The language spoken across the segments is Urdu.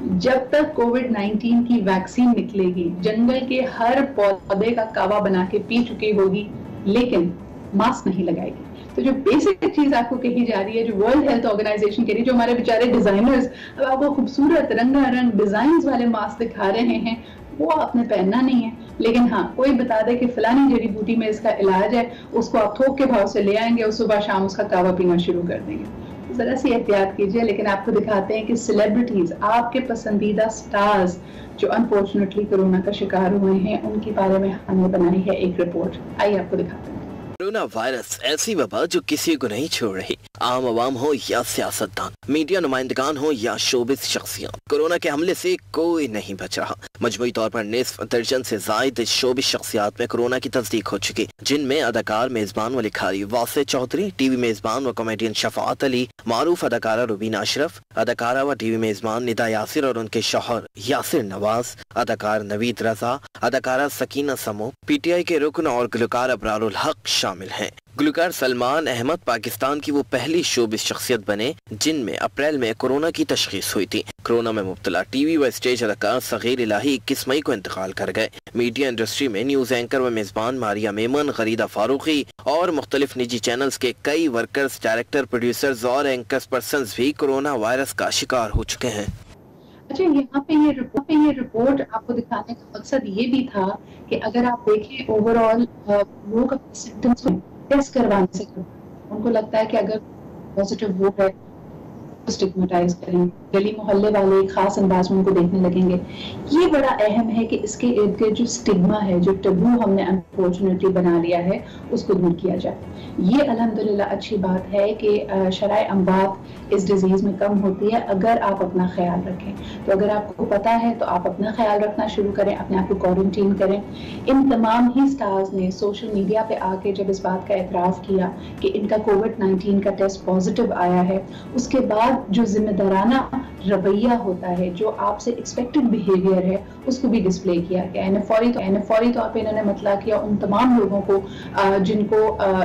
جب تک کووڈ-19 کی ویکسین نکلے گی جنگل کے ہر پودے کا کعوہ بنا کے پی چکی ہوگی لیکن ماسک نہیں لگائے گی. تو جو بیسک چیز آپ کو کہی جا رہی ہے, جو ورلڈ ہیلتھ آرگنائزیشن کہہ رہی ہے, جو ہمارے بیچارے ڈیزائنرز اب آپ کو خوبصورت رنگا رنگ ڈیزائنز والے ماسک دکھا رہے ہیں, وہ آپ نے پہننا نہیں ہے. لیکن ہاں کوئی بتا دے کہ فلانی جڑی بوٹی میں اس کا علاج ہے, اس کو آپ تھوک کے بھاؤ سے لے آئیں گے اور صبح شام اس کا کعوہ پینا شروع کر دیں گے. ذرا سی احتیاط کیجئے. لیکن آپ کو دکھاتے ہیں کہ سیلیبریٹیز, آپ کے پسندیدہ سٹارز جو انفارچونیٹلی کورونا کا شکار ہوئے ہیں, ان کے بارے میں ہم نے بنائی ہے ایک رپورٹ. آئیے آپ کو دکھاتے ہیں. کورونا وائرس ایسی وبا جو کسی کو نہیں چھوڑ رہی. عام عوام ہو یا سیاستدان, میڈیا نمائندگان ہو یا شوبز شخصیات, کورونا کے حملے سے کوئی نہیں بچ رہا. مجموعی طور پر نصف درجن سے زائد شوبز شخصیات میں کورونا کی تصدیق ہو چکی, جن میں اداکار میزبان و لکھاری واسع چودھری, ٹی وی میزبان و کامیڈین شفاعت علی, معروف اداکارہ روبینہ اشرف, اداکارہ و ٹی وی میزبان ندا یاسر اور ان کے شوہر یاسر نواز, اداکار نوید رضا, اداکارہ سکینہ سمو, پی ٹی آئی کے رکن اور گلوکار ابرار الحق شامل ہیں. گلوکار سلمان احمد پاکستان کی وہ پہلی شوبز شخصیت بنے جن میں اپریل میں کورونا کی تشخیص ہوئی تھی. کورونا میں مبتلا ٹی وی و اسٹیج اداکار صغیر الہی 21 مئی کو انتقال کر گئے. میڈیا انڈسٹری میں نیوز اینکر و میزبان ماریا میمن, غریدہ فاروقی اور مختلف نجی چینلز کے کئی ورکرز, ڈائریکٹر, پروڈیوسرز اور اینکرز پرسنز بھی کورونا وائرس کا شکار ہو چکے ہیں. اچھا, یہاں پہ یہ رپورٹ آپ کو دکھانے کا مقصد یہ بھی تھا کہ اگر آپ دیکھیں اوور آل لوگ اپنے سمپٹمز کو ٹیسٹ کروانے سے ان کو لگتا ہے کہ اگر پازیٹیو وہ ہے اسٹگمیٹائز کریں, گلی محلے والے خاص انداز میں ان کو دیکھنے لگیں گے. یہ بڑا اہم ہے کہ اس کے ارد گرد جو اسٹگما ہے, جو ٹبو ہم نے انفارچونیٹلی بنا لیا ہے, اس کو دور کیا جائے. یہ الحمدللہ اچھی بات ہے کہ شرائع اموات اس ڈیزیز میں کم ہوتی ہے اگر آپ اپنا خیال رکھیں. تو اگر آپ کو پتا ہے تو آپ اپنا خیال رکھنا شروع کریں, اپنے آپ کو کوارنٹین کریں. ان تمام ہی سٹارز نے سوشل میڈیا پہ آ کے جب اس بات کا اعتراف کیا کہ ان کا کووڈ-19 کا ٹیسٹ پازیٹیو آیا ہے, اس کے بعد جو ذمہ دارانہ رویہ ہوتا ہے, جو آپ سے ایکسپیکٹڈ بیہیویئر ہے, اس کو بھی ڈسپلے کیا گیا. فوری طور پہ انہوں نے مطلع کیا ان تمام لوگوں کو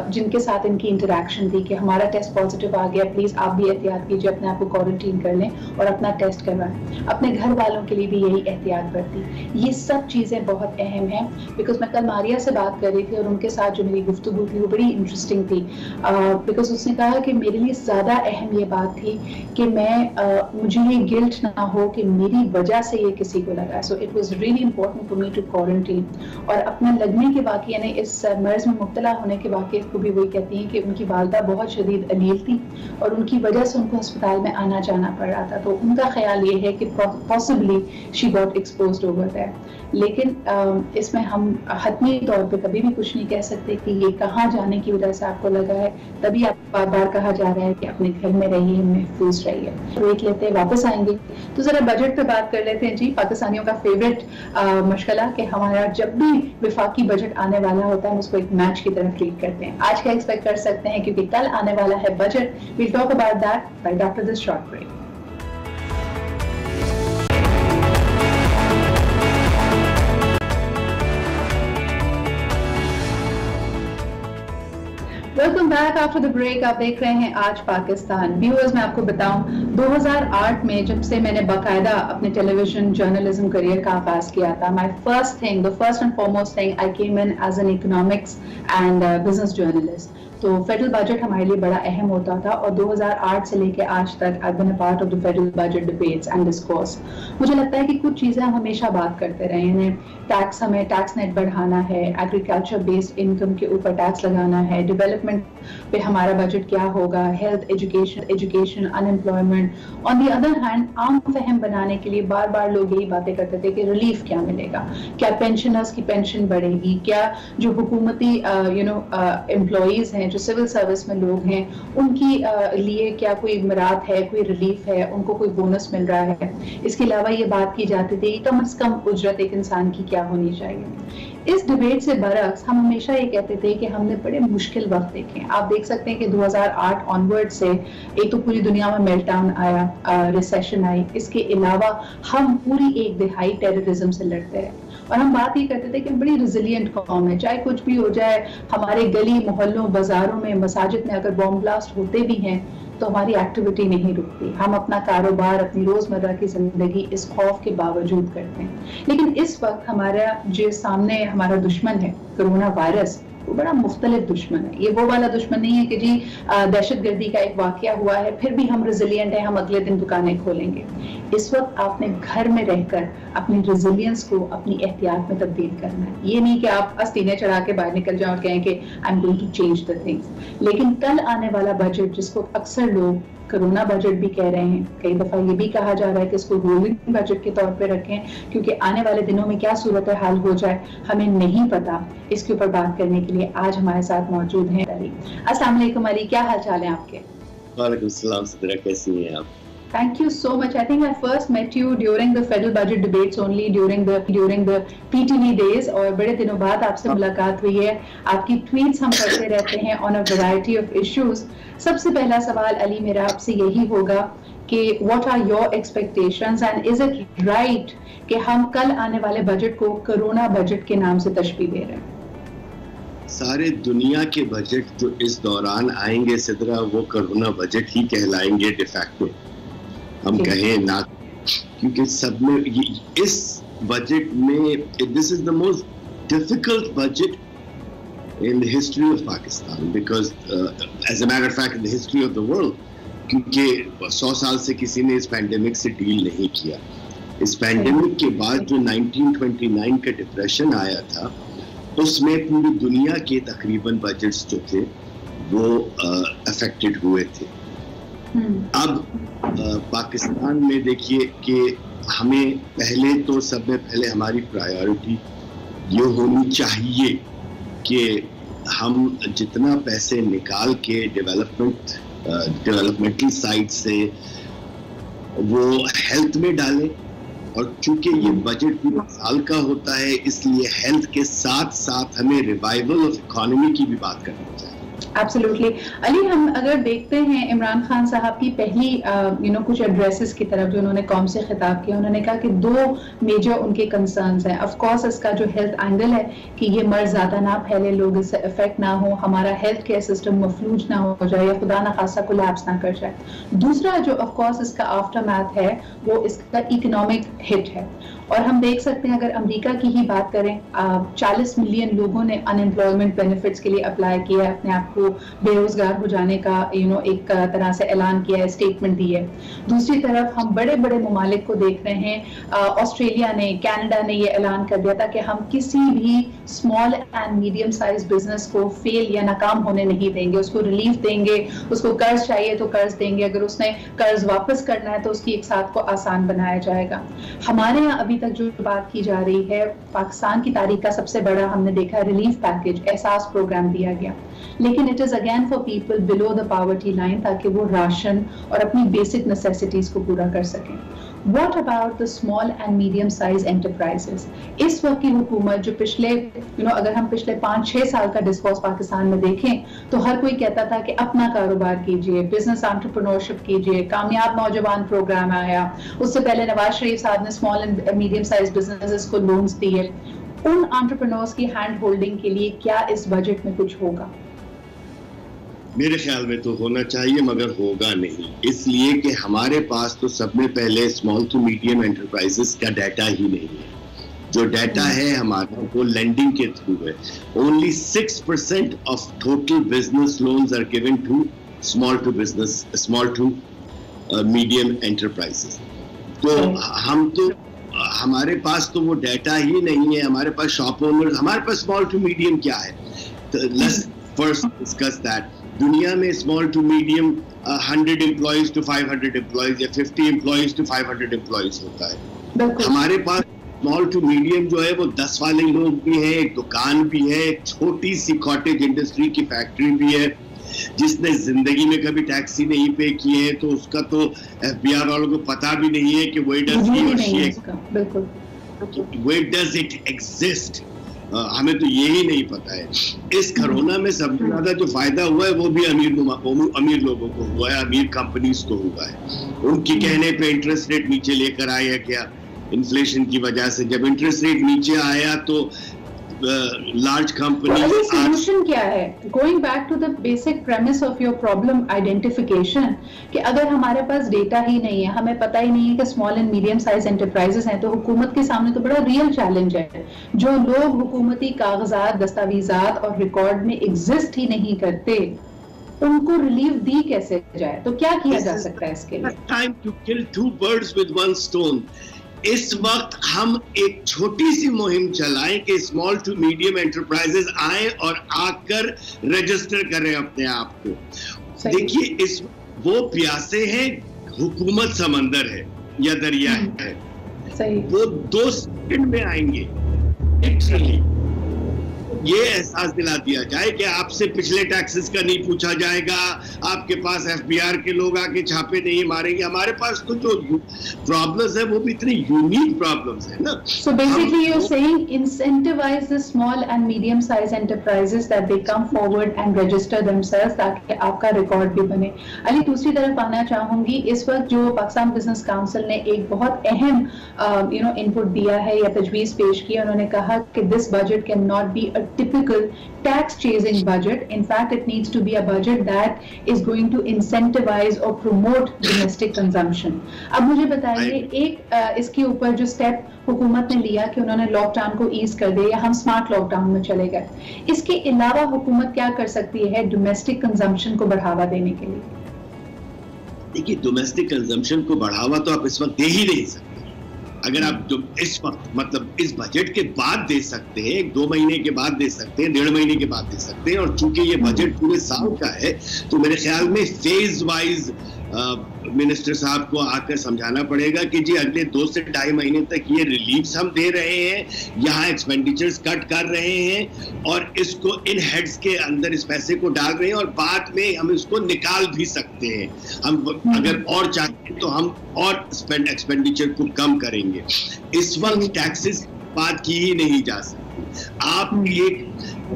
جن کے ساتھ ان کی انٹریکشن تھی کہ ہمارا ٹیسٹ پازیٹیو آ گیا, پلیز آپ بھی احتیاط کیجیے, اپنے آپ کو کوارنٹین کر لیں اور اپنا ٹیسٹ کروائیں. اپنے گھر والوں کے لیے بھی یہی احتیاط برتی. یہ سب چیزیں بہت اہم ہیں. بیکاز میں کل ماریا سے بات کر رہی تھی اور ان کے ساتھ جو میری گفتگو تھی وہ بڑی انٹرسٹنگ تھی. بیکاز اس نے کہا کہ میرے لیے زیادہ اہم یہ بات تھی کہ مجھے یہ گلٹ نہ ہو کہ میری وجہ سے یہ کسی کو لگا. So it was really important for me to quarantine. اور اپنے لگنے کے واقعے, یعنی اس مرض میں مبتلا ہونے کے واقعے کو بھی وہی کہتی ہیں کہ ان کی والدہ بہت شدید علیل تھی اور ان کی وجہ سے ان کو ہسپتال میں آنا جانا پڑ رہا تھا. تو ان کا خیال یہ ہے کہ possibly she got exposed over there. لیکن اس میں ہم حتمی طور پہ کبھی بھی کچھ نہیں کہہ سکتے کہ یہ کہاں جانے کی وجہ سے آپ کو لگا ہے. تبھی آپ بار بار کہا جا رہا ہے کہ اپنے گھر میں رہیے, محفوظ رہیے. دیکھ لیتے ہیں, واپس آئیں گے تو ذرا بجٹ پہ بات کر لیتے ہیں. جی, پاکستانیوں کا فیوریٹ مشغلہ کہ ہمارا جب بھی وفاقی بجٹ آنے والا ہوتا ہے ہم اس کو ایک میچ کی طرف ٹریٹ کرتے ہیں. آج کیا ایکسپیکٹ کر سکتے ہیں کیونکہ کل آنے والا ہے budget. We'll talk about that right after this short break. Welcome back after the break. آپ دیکھ رہے ہیں آج پاکستان. ویورز, میں آپ کو بتاؤں 2008 میں جب سے میں نے باقاعدہ اپنے ٹیلی ویژن جرنلزم کریئر کا آغاز کیا تھا, my first and foremost thing, I came in as an economics and business journalist. تو فیڈرل بجٹ ہمارے لیے بڑا اہم ہوتا تھا اور 2008 سے لے کے آج تک I've been a part of the federal budget debates and discourse. مجھے لگتا ہے کہ کچھ چیزیں ہم ہمیشہ بات کرتے رہے ہیں. ہمیں ٹیکس نیٹ بڑھانا ہے, ایگریکلچر بیسڈ انکم کے اوپر ٹیکس لگانا ہے, ڈیولپمنٹ پہ ہمارا بجٹ کیا ہوگا, health, education, unemployment. On the other hand عام فہم بنانے کے لیے بار بار لوگ یہی باتیں کرتے تھے کہ ریلیف کیا ملے گا, کیا پینشنرز کی پینشن بڑھے گی, کیا جو حکومتی امپلائیز ہیں, جو سول سروس میں لوگ ہیں, ان کی لیے کیا کوئی امرات ہے, کوئی ریلیف ہے, ان کو کوئی بونس مل رہا ہے. اس کے علاوہ یہ بات کی جاتی تھی کم از کم اجرت ایک انسان کی کیا ہونی چاہیے. اس ڈیبیٹ سے برعکس ہم ہمیشہ یہ کہتے تھے کہ ہم نے بڑے مشکل وقت دیکھے. آپ دیکھ سکتے ہیں کہ 2008 آنورڈ سے ایک تو پوری دنیا میں میلٹ ڈاؤن آیا, ریسیشن آئی, اس کے علاوہ ہم پوری ایک دہائی ٹیررزم سے لڑتے رہے. اور ہم بات یہ کرتے تھے کہ بڑی ریزیلینٹ قوم ہے, چاہے کچھ بھی ہو جائے. ہمارے گلی محلوں بازاروں میں مساجد میں اگر بم بلاسٹ ہوتے بھی ہیں تو ہماری ایکٹیویٹی نہیں رکتی, ہم اپنا کاروبار, اپنی روزمرہ کی زندگی اس خوف کے باوجود کرتے ہیں. لیکن اس وقت ہمارا جو سامنے ہمارا دشمن ہے کرونا وائرس, وہ بڑا مختلف دشمن ہے. یہ وہ والا دشمن نہیں ہے کہ جی دہشت گردی کا ایک واقعہ ہوا ہے پھر بھی ہم ریزیلینٹ ہیں, ہم اگلے دن دکانیں کھولیں گے. اس وقت آپ نے گھر میں رہ کر اپنی ریزیلینس کو اپنی احتیاط میں تبدیل کرنا ہے. یہ نہیں کہ آپ آستینے چڑھا کے باہر نکل جائیں اور کہیں کہ I am going to change the things. لیکن کل آنے والا بجٹ, جس کو اکثر لوگ کرونا بجٹ بھی کہہ رہے ہیں, کئی دفعہ یہ بھی کہا جا رہا ہے کہ اس کو رولنگ بجٹ کے طور پہ رکھیں کیونکہ آنے والے دنوں میں کیا صورتحال ہو جائے ہمیں نہیں پتا. اس کے اوپر بات کرنے کے لیے آج ہمارے ساتھ موجود ہیں علی. السلام علیکم علی, کیا حال چال ہیں آپ کے؟ وعلیکم السلام صدرہ, کیسی ہیں آپ؟ Thank you so much. I think I first met you during the federal budget debates only during the PTV days, اور بڑے دنوں بعد آپ سے ملاقات ہوئی ہے. آپ کی ٹویٹس ہم پڑھتے رہتے ہیں on a variety of issues. سب سے پہلا سوال علی میرا آپ سے یہی ہوگا کہ what are your expectations and is it right کہ ہم کل آنے والے بجٹ کو کرونا بجٹ کے نام سے تشبیہ دے رہے ہیں؟ سارے دنیا کے بجٹ جو اس دوران آئیں گے صدرہ وہ کرونا بجٹ ہی کہلائیں گے ڈی فیکٹو, ہم کہیں نہ, کیونکہ سب میں اس بجٹ میں this is the most difficult budget in the history of Pakistan, because as a matter of fact in the history of the world, کیونکہ 100 سال سے کسی نے اس پینڈیمک سے ڈیل نہیں کیا. اس پینڈیمک کے بعد جو 1929 کا ڈپریشن آیا تھا اس میں پوری دنیا کے تقریباً بجٹس جو تھے وہ افیکٹڈ ہوئے تھے. اب پاکستان میں دیکھیے کہ ہمیں پہلے تو سب میں پہلے ہماری پرائیورٹی یہ ہونی چاہیے کہ ہم جتنا پیسے نکال کے ڈیولپمنٹل سائڈ سے وہ ہیلتھ میں ڈالیں, اور چونکہ یہ بجٹ پورے سال کا ہوتا ہے اس لیے ہیلتھ کے ساتھ ساتھ ہمیں ریوائول آف اکانومی کی بھی بات کرنی چاہیے. ایبسلیوٹلی علی, ہم اگر دیکھتے ہیں عمران خان صاحب کی پہلی کچھ ایڈریسز کی طرف جو انہوں نے قوم سے خطاب کیا, انہوں نے کہا کہ 2 میجر ان کے کنسرنز ہیں. آف کورس اس کا جو ہیلتھ اینگل ہے کہ یہ مرض زیادہ نہ پھیلے, لوگ اس سے افیکٹ نہ ہو, ہمارا ہیلتھ کیئر سسٹم مفلوج نہ ہو جائے یا خدا نہ خاصہ کولیپس نہ کر جائے. دوسرا جو آف کورس اس کا آفٹر میتھ ہے وہ اس کا اکنامک ہٹ ہے. اور ہم دیکھ سکتے ہیں اگر امریکہ کی ہی بات کریں, 40 ملین لوگوں نے ان امپلائمنٹ بینیفٹس کے لیے اپلائی کیا ہے, اپنے آپ کو بے روزگار ہو جانے کا ایک طرح سے اعلان کیا ہے, اسٹیٹمنٹ دی ہے. دوسری طرف ہم بڑے بڑے ممالک کو دیکھ رہے ہیں, آسٹریلیا نے, کینیڈا نے یہ اعلان کر دیا تھا کہ ہم کسی بھی small and medium size business کو فیل یا ناکام ہونے نہیں دیں گے, اس کو ریلیف دیں گے, اس کو قرض چاہیے تو قرض دیں گے, اگر اس نے قرض واپس کرنا ہے تو اس کی ایک ساتھ کو آسان بنایا جائے گا. ہمارے یہاں ابھی تک جو بات کی جا رہی ہے, پاکستان کی تاریخ کا سب سے بڑا ہم نے دیکھا ریلیف پیکج, احساس پروگرام دیا گیا, لیکن it is again for people below the poverty line تاکہ وہ راشن اور اپنی بیسک نیسیسٹیز کو پورا کر سکیں. What about the small and medium size enterprises? اس وقت کی حکومت جو پچھلے اگر ہم پچھلے 5-6 سال کا ڈسکورس پاکستان میں دیکھیں تو ہر کوئی کہتا تھا کہ اپنا کاروبار کیجئے, بزنس انٹرپرینورشپ کیجئے, کامیاب نوجوان پروگرام آیا, اس سے پہلے نواز شریف صاحب نے small and medium size businesses کو لونز دیے. ان انٹرپرینورز کی ہینڈ ہولڈنگ کے لیے کیا اس بجٹ میں کچھ ہوگا؟ میرے خیال میں تو ہونا چاہیے مگر ہوگا نہیں, اس لیے کہ ہمارے پاس تو سب میں پہلے اسمال ٹو میڈیم انٹرپرائزز کا ڈیٹا ہی نہیں ہے. جو ڈیٹا ہے ہمارا وہ لینڈنگ کے تھرو ہے. Only 6% of total business loans are given to small to medium enterprises. تو ہمارے پاس تو وہ ڈیٹا ہی نہیں ہے. ہمارے پاس شاپ اونرز, ہمارے پاس اسمال ٹو میڈیم کیا ہے؟ Let's first discuss that. دنیا میں small to medium 100 employees to 500 employees یا 50 employees to 500 employees ہوتا ہے. ہمارے پاس اسمال ٹو میڈیم جو ہے وہ 10 والے لوگ بھی ہیں, ایک دکان بھی ہے, ایک چھوٹی سی کاٹیج انڈسٹری کی فیکٹری بھی ہے, جس نے زندگی میں کبھی ٹیکسی نہیں پے کی ہے تو اس کا تو ایف بی آر والوں کو پتا بھی نہیں ہے کہ where does it exist. ہمیں تو یہی نہیں پتا ہے. اس کرونا میں سب سے زیادہ جو فائدہ ہوا ہے وہ بھی امیر لوگوں کو ہوا ہے, امیر کمپنیز کو ہوا ہے. ان کی کہنے پہ انٹرسٹ ریٹ نیچے لے کر آیا گیا انفلیشن کی وجہ سے. جب انٹرسٹ ریٹ نیچے آیا تو large companies. Solution کیا ہے؟ Going back to the basic premise of your problem identification, کہ اگر ہمارے پاس ڈیٹا ہی نہیں ہے, ہمیں پتہ ہی نہیں ہے کہ small and medium size enterprises ہیں, تو حکومت کے سامنے تو بڑا ریئل چیلنج ہے. جو لوگ حکومتی کاغذات, دستاویزات اور ریکارڈ میں ایگزسٹ ہی نہیں کرتے, ان کو ریلیف دی کیسے جائے؟ تو کیا کیا جا سکتا ہے اس کے لیے؟ Time to kill two birds with one stone. اس وقت ہم ایک چھوٹی سی مہم چلائیں کہ اسمال ٹو میڈیم انٹرپرائزز آئیں اور آ کر رجسٹر کریں اپنے آپ کو. دیکھیے وہ پیاسے ہیں, حکومت سمندر ہے یا دریا ہے, وہ 2 سیکنڈ میں آئیں گے. یہ احساس دلا دیا جائے کہ آپ سے پچھلے ٹیکسز کا نہیں پوچھا جائے گا, آپ کے پاس ایف بی آر کے لوگ آ کے چھاپے نہیں ماریں گے. ہمارے پاس تو جو پرابلمز ہیں وہ بھی اتنی یونیک پرابلمز ہیں نا. So basically you're saying incentivize the small and medium size enterprises that they come forward and register themselves تاکہ آپ کا ریکارڈ بھی بنے. علی, دوسری طرف آنا چاہوں گی, اس وقت جو پاکستان بزنس کاؤنسل نے ایک بہت اہم انپٹ دیا ہے یا تجویز پیش کی, انہوں نے کہا کہ this budget cannot be a typical tax chasing budget. In fact, it needs to be a budget that is going to incentivize or promote domestic consumption. اب مجھے بتائیے, ایک اس کے اوپر جو سٹیپ حکومت نے لیا کہ انہوں نے لاک ڈاؤن کو ایز کر دیا یا ہم اسمارٹ لاک ڈاؤن میں چلے گئے, اس کے علاوہ حکومت کیا کر سکتی ہے ڈومیسٹک کنزمپشن کو بڑھاوا دینے کے لیے؟ دیکھیے, ڈومیسٹک کنزمپشن کو بڑھاوا تو آپ اس وقت دے ہی نہیں سکتے. اگر آپ اس وقت مطلب اس بجٹ کے بعد دے سکتے ہیں, 2 مہینے کے بعد دے سکتے ہیں, 1.5 مہینے کے بعد دے سکتے ہیں, اور چونکہ یہ بجٹ پورے سال کا ہے تو میرے خیال میں فیز وائز منسٹر صاحب کو آ کر سمجھانا پڑے گا کہ جی اگلے 2 سے 2.5 مہینے تک یہ ریلیفز ہم دے رہے ہیں, یہاں ایکسپینڈیچرز کٹ کر رہے ہیں, اور اس کو ان ہیڈز کے اندر اس پیسے کو ڈال رہے ہیں, اور بعد میں ہم اس کو نکال بھی سکتے ہیں. ہم اگر اور چاہیں تو ہم اور ایکسپینڈیچر کو کم کریں گے. اس وقت ٹیکسز بات کی ہی نہیں جا سکتی. آپ ایک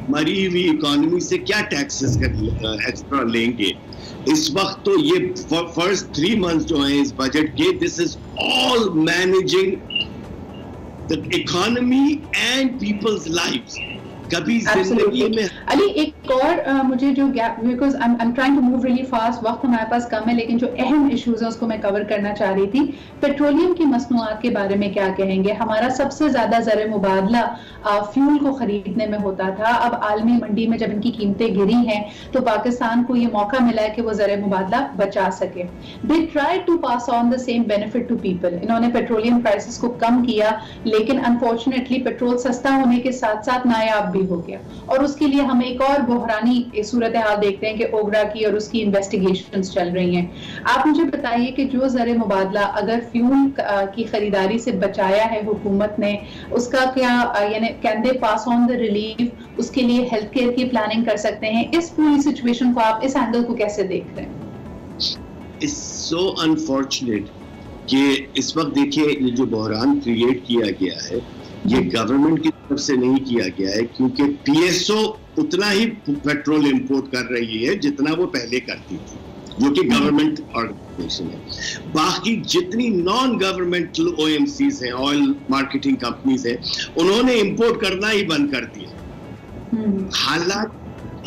مری ہوئی اکانومی سے کیا ٹیکسز ایکسٹرا لیں گے؟ اس وقت تو یہ فرسٹ 3 months جو ہیں اس بجٹ کے, دس از آل managing the economy and people's lives. کبھی زندگی میں علی ایک اور مجھے جو gap, because I'm trying to move really fast, وقت ہمارے پاس کم ہے, لیکن جو اہم ایشوز ہیں اس کو میں کور کرنا چاہ رہی تھی. پیٹرولیم کی مصنوعات کے بارے میں کیا کہیں گے؟ ہمارا سب سے زیادہ زر مبادلہ فیول کو خریدنے میں ہوتا تھا. اب عالمی منڈی میں جب ان کی قیمتیں گری ہیں تو پاکستان کو یہ موقع ملا ہے کہ وہ زر مبادلہ بچا سکے. They tried to pass on the same benefit to people. انہوں نے پیٹرولیم پرائسز کو کم کیا, لیکن انفارچونیٹلی پیٹرول سستا ہونے کے ساتھ ساتھ نایاب بھی ہو گیا, اور اس کے لیے ہم ایک اور بحرانی صورتحال دیکھتے ہیں کہ اوگرا کی اور اس کی انویسٹیگیشنز چل رہی ہیں. آپ مجھے بتائیے کہ جو زر مبادلہ اگر فیول کی خریداری سے بچایا ہے حکومت نے, اس کا کیا یعنی can they pass on the relief, اس کے لیے ہیلتھ کیئر کی پلاننگ کر سکتے ہیں؟ اس پوری سچویشن کو آپ اس اینگل کو کیسے دیکھ رہے ہیں؟ It's so unfortunate کہ اس وقت دیکھیے یہ جو بحران کریٹ کیا گیا ہے یہ گورنمنٹ کی طرف سے نہیں کیا گیا ہے, کیونکہ پی ایس او اتنا ہی پیٹرول امپورٹ کر رہی ہے جتنا وہ پہلے کرتی تھی, جو کہ گورنمنٹ آرگنائزیشن ہے. باقی جتنی non governmental O M Cs ہیں, آئل مارکیٹنگ کمپنیز ہیں, انہوں نے امپورٹ کرنا ہی بند کر دیا.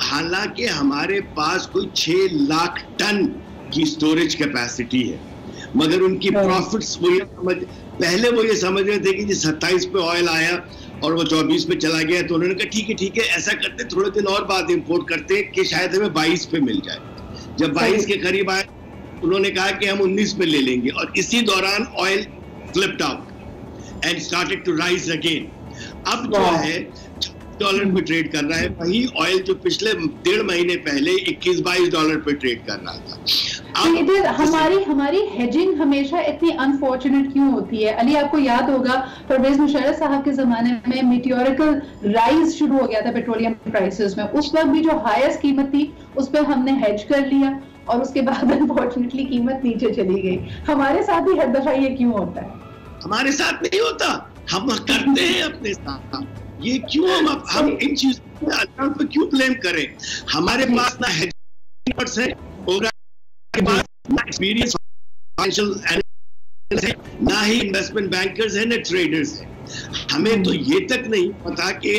حالانکہ ہمارے پاس کوئی 6 لاکھ ٹن کی سٹوریج کیپیسٹی ہے, مگر ان کی پروفٹس پہلے وہ یہ سمجھ رہے تھے کہ جی 27 پہ آئل آیا اور وہ 24 پہ چلا گیا, تو انہوں نے کہا ٹھیک ہے ایسا کرتے, تھوڑے دن اور بعد امپورٹ کرتے کہ شاید ہمیں 22 پہ مل جائے. جب 22 کے قریب آئے انہوں نے کہا کہ ہم 19 پہ لے لیں گے, اور اسی دوران oil flipped out and started to rise again. اب جو ہے $20 پہ ٹریڈ کر رہا ہے, وہی آئل جو پچھلے 1.5 مہینے پہلے $21-22 پہ ٹریڈ کر رہا تھا. ہماری ہیجنگ ہمیشہ اتنی انفارچونیٹ کیوں ہوتی ہے؟ علی, آپ کو یاد ہوگا پرویز مشرف صاحب کے زمانے میں میٹیورکل رائز شروع ہو گیا تھا پیٹرولیم پرائسز میں, اس وقت بھی جو ہائیسٹ قیمت تھی اس پہ ہم نے ہیج کر لیا, اور اس کے بعد انفارچونیٹلی قیمت نیچے چلی گئی. ہمارے ساتھ بھی ہر دفعہ یہ کیوں ہوتا ہے؟ ہمارے ساتھ نہیں ہوتا, ہم کرتے ہیں اپنے ساتھ. یہ کیوں ہم ان چیزوں اللہ پہ کیوں بلیم کریں؟ ہمارے پاس نہ ہیجرز ہیں, کے پاس نہ ایکسپیرینس فائنینشل اینالسٹ ہے, نہ ہی انویسٹمنٹ بینکرز ہیں, نہ ٹریڈرز ہیں. ہمیں تو یہ تک نہیں پتا کہ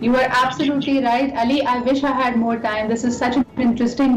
You are absolutely right, Ali. I wish I had more time. This is such an interesting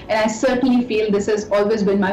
And I certainly feel this has always been my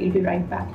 We'll be right back.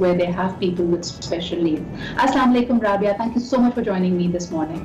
where they have people with special needs. Assalamu alaikum Rabia, thank you so much for joining me this morning.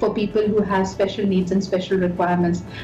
for people who have special needs and special requirements.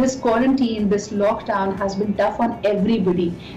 This quarantine, this lockdown has been tough on everybody.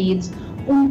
needs,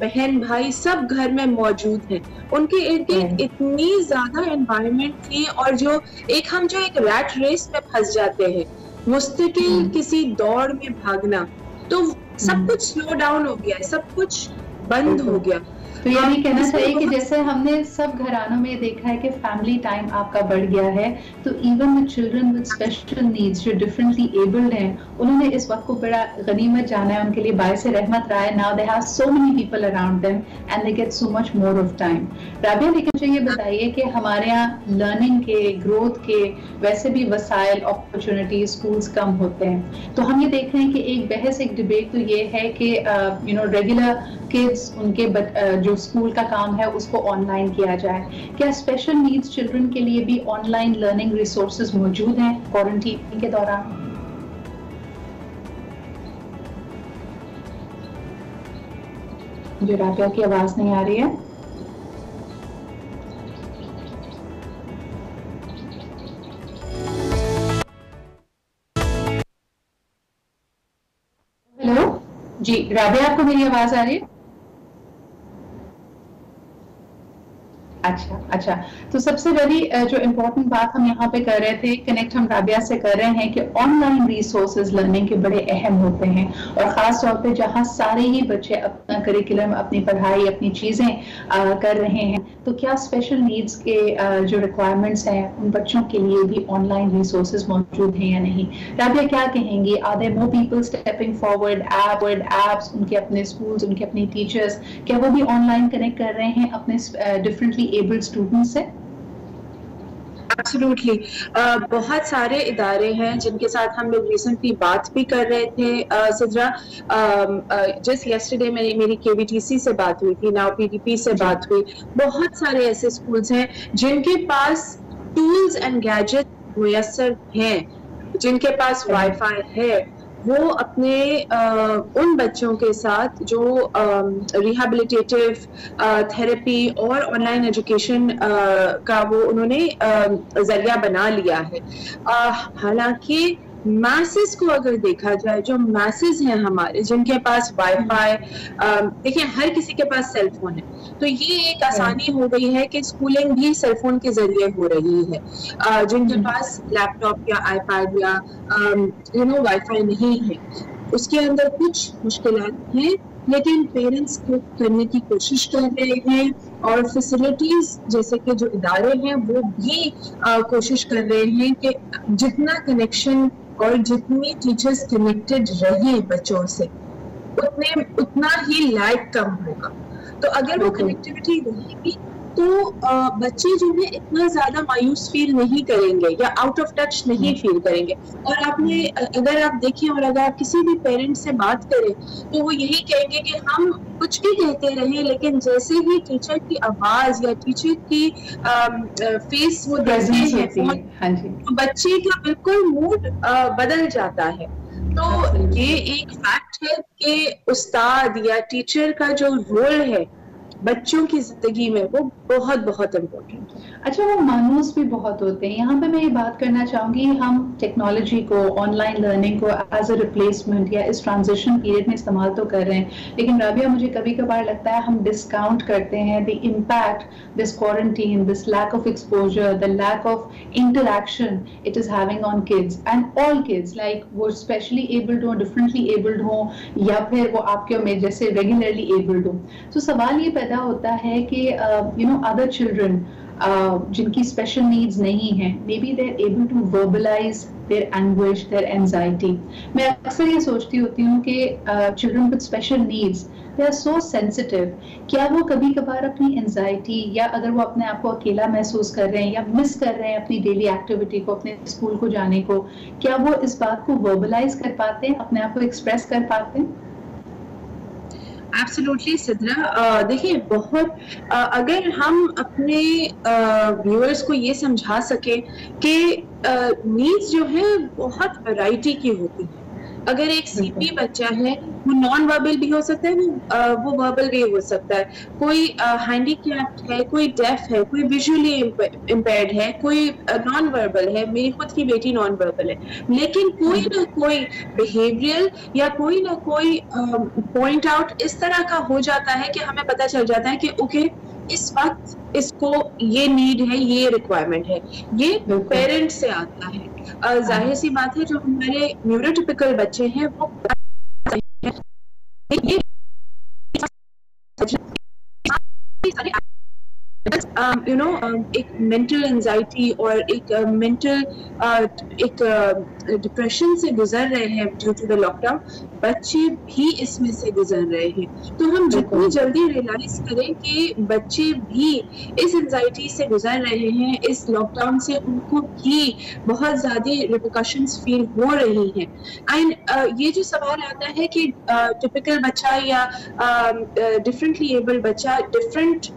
بہن بھائی سب گھر میں موجود ہیں, ان کے ارد گرد اتنی زیادہ انوائرمنٹ تھی, اور جو ایک ریٹ ریس میں پھنس جاتے ہیں, مستقل کسی دوڑ میں بھاگنا, تو سب کچھ سلو ڈاؤن ہو گیا, سب کچھ بند ہو گیا. تو یعنی کہنا چاہیے کہ جیسے ہم نے سب گھرانوں میں دیکھا ہے کہ فیملی ٹائم آپ کا بڑھ گیا ہے, تو even with children with special needs جو differently abled ہیں, انہوں نے اس وقت کو بڑا غنیمت جانا ہے, ان کے لیے باعث رحمت رہا ہے. Now they have so many people around them and they get so much more of time. Rabia, لیکن مجھے یہ بتائیے کہ ہمارے یہاں لرننگ کے, گروتھ کے ویسے بھی وسائل, اپرچونٹی, اسکولس کم ہوتے ہیں, تو ہم یہ دیکھ رہے ہیں کہ ایک بحث, ایک ڈبیٹ تو یہ ہے کہ ریگولر کڈس, ان کے جو اسکول کا کام ہے اس کو آن لائن کیا جائے. کیا اسپیشل نیڈس چلڈرن کے لیے بھی آن لائن لرننگ ریسورسز موجود ہیں کوارنٹین کے دوران؟ جو رابعہ کی آواز نہیں آ رہی ہے. ہیلو جی رابعہ, آپ کو میری آواز آ رہی ہے؟ اچھا, تو سب سے بڑی جو امپورٹنٹ بات ہم یہاں پہ کر رہے تھے, کنیکٹ ہم رابعہ سے کر رہے ہیں کہ آن لائن ریسورسز لرننگ کے بڑے اہم ہوتے ہیں, اور خاص طور پہ جہاں سارے ہی بچے اپنا کریکولم, اپنی پڑھائی, اپنی چیزیں کر رہے ہیں, تو کیا اسپیشل نیڈس کے جو ریکوائرمنٹس ہیں ان بچوں کے لیے بھی آن لائن ریسورسز موجود ہیں یا نہیں؟ رابعہ کیا کہیں گی, are there more people stepping forward, apps, ان کے اپنے اسکولز, ان کے اپنی ٹیچرز, کیا وہ بھی آن لائن کنیکٹ کر رہے ہیں اپنے ڈفرینٹلی ایبلڈ اسٹوڈنٹس سے؟ ایبسولوٹلی, بہت سارے ادارے ہیں جن کے ساتھ ہم لوگ ریسنٹلی بات بھی کر رہے تھے. سدرا, جسٹ یسٹرڈے میری KVTC سے بات ہوئی تھی, ناؤ PDP سے بات ہوئی. بہت سارے ایسے اسکولس ہیں جن کے پاس ٹولز اینڈ گیجٹ میسر ہیں, جن کے پاس وائی فائی ہے, وہ اپنے ان بچوں کے ساتھ جو ریہیبلیٹیٹیو تھراپی اور آن لائن ایجوکیشن کا وہ انہوں نے ذریعہ بنا لیا ہے. حالانکہ میسز کو اگر دیکھا جائے, جو میسز ہیں ہمارے جن کے پاس وائی فائی, دیکھیں ہر کسی کے پاس سیل فون ہے, تو یہ ایک آسانی ہو گئی ہے کہ اسکولنگ بھی سیل فون کے ذریعے ہو رہی ہے. جن کے پاس لیپ ٹاپ یا آئی پیڈ یا وائی فائی نہیں ہے, اس کے اندر کچھ مشکلات ہیں, لیکن پیرنٹس کو کرنے کی کوشش کر رہے ہیں, اور فیسلٹیز جیسے کہ جو ادارے ہیں وہ بھی کوشش کر رہے ہیں کہ جتنا کنیکشن اور جتنی ٹیچرز کنیکٹڈ رہیں بچوں سے, اتنا ہی لیگ کم ہوگا. تو اگر وہ کنیکٹیوٹی رہے گی تو بچے جو ہے اتنا زیادہ مایوس فیل نہیں کریں گے یا آؤٹ آف ٹچ نہیں فیل کریں گے. اور اگر آپ دیکھیں اور اگر آپ کسی بھی پیرنٹ سے بات کریں تو وہ یہی کہیں گے کہ ہم کچھ بھی کہتے رہیں, لیکن جیسے ہی ٹیچر کی آواز یا ٹیچر کی فیس وہ دیکھتے ہیں, بچے کا بالکل موڈ بدل جاتا ہے. تو یہ ایک فیکٹ ہے کہ استاد یا ٹیچر کا جو رول ہے بچوں کی زندگی میں وہ بہت بہت امپورٹنٹ ہے. اچھا, وہ مانوس بھی بہت ہوتے ہیں. یہاں پہ میں یہ بات کرنا چاہوں گی, ہم ٹیکنالوجی کو, آن لائن لرننگ کو ایز اے ریپلیسمنٹ یا اس ٹرانزیشن پیریڈ میں استعمال تو کر رہے ہیں, لیکن رابعہ مجھے کبھی کبھار لگتا ہے ہم ڈسکاؤنٹ کرتے ہیں the impact this quarantine, this lack of exposure, the lack of interaction it is having on kids and all kids, like وہ اسپیشلی ایبلڈ ہوں, ڈفرینٹلی ایبلڈ ہوں, یا پھر وہ آپ کے جیسے ریگولرلی ایبلڈ ہوں. تو سوال یہ پیدا ہوتا ہے کہ ادر چلڈرن جن کی اسپیشل نیڈز نہیں ہیں, may be they are able to verbalize their anguish, their anxiety. میں اکثر یہ سوچتی ہوتی ہوں کہ children with special needs, they are so sensitive. کیا وہ کبھی کبھار اپنی انزائٹی یا اگر وہ اپنے آپ کو اکیلا محسوس کر رہے ہیں یا مس کر رہے ہیں اپنی ڈیلی ایکٹیویٹی کو, اپنے اسکول کو جانے کو, کیا وہ اس بات کو وربلائز کر پاتے ہیں, اپنے آپ کو ایکسپریس کر پاتے ہیں؟ ایبسولوٹلی سدرا, دیکھیے بہت اگر ہم اپنے ویورز کو یہ سمجھا سکیں کہ نیڈز جو ہیں بہت ورائٹی کی ہوتی ہیں. اگر ایک CP بچہ ہے وہ نان وربل بھی ہو سکتا ہے, وہ وربل بھی ہو سکتا ہے, کوئی ہینڈی کیپڈ ہے, کوئی ڈیف ہے, کوئی ویژولی امپیئرڈ ہے, کوئی نان وربل ہے, میری خود کی بیٹی نان وربل ہے, لیکن کوئی نہ کوئی بیہیویئر یا کوئی نہ کوئی پوائنٹ آؤٹ اس طرح کا ہو جاتا ہے کہ ہمیں پتہ چل جاتا ہے کہ اوکے اس وقت اس کو یہ نیڈ ہے, یہ ریکوائرمنٹ ہے, یہ پیرنٹ سے آتا ہے. ظاہر سی بات ہے جو ہمارے نیوروٹیپیکل بچے ہیں وہ ایک مینٹل انزائٹی اور ایک مینٹل ایک ڈپریشن سے گزر رہے ہیں due to the lock down, بچے بھی اس میں سے گزر رہے ہیں. تو ہم جتنی جلدی ریئلائز کریں کہ بچے بھی اس انزائٹی سے گزر رہے ہیں, اس لاک ڈاؤن سے ان کو بھی بہت زیادہ ریپریکاشنز فیل ہو رہی ہیں. اینڈ یہ جو سوال آتا ہے کہ ٹپیکل بچہ یا ڈفرینٹلی ایبل بچہ ڈفرینٹ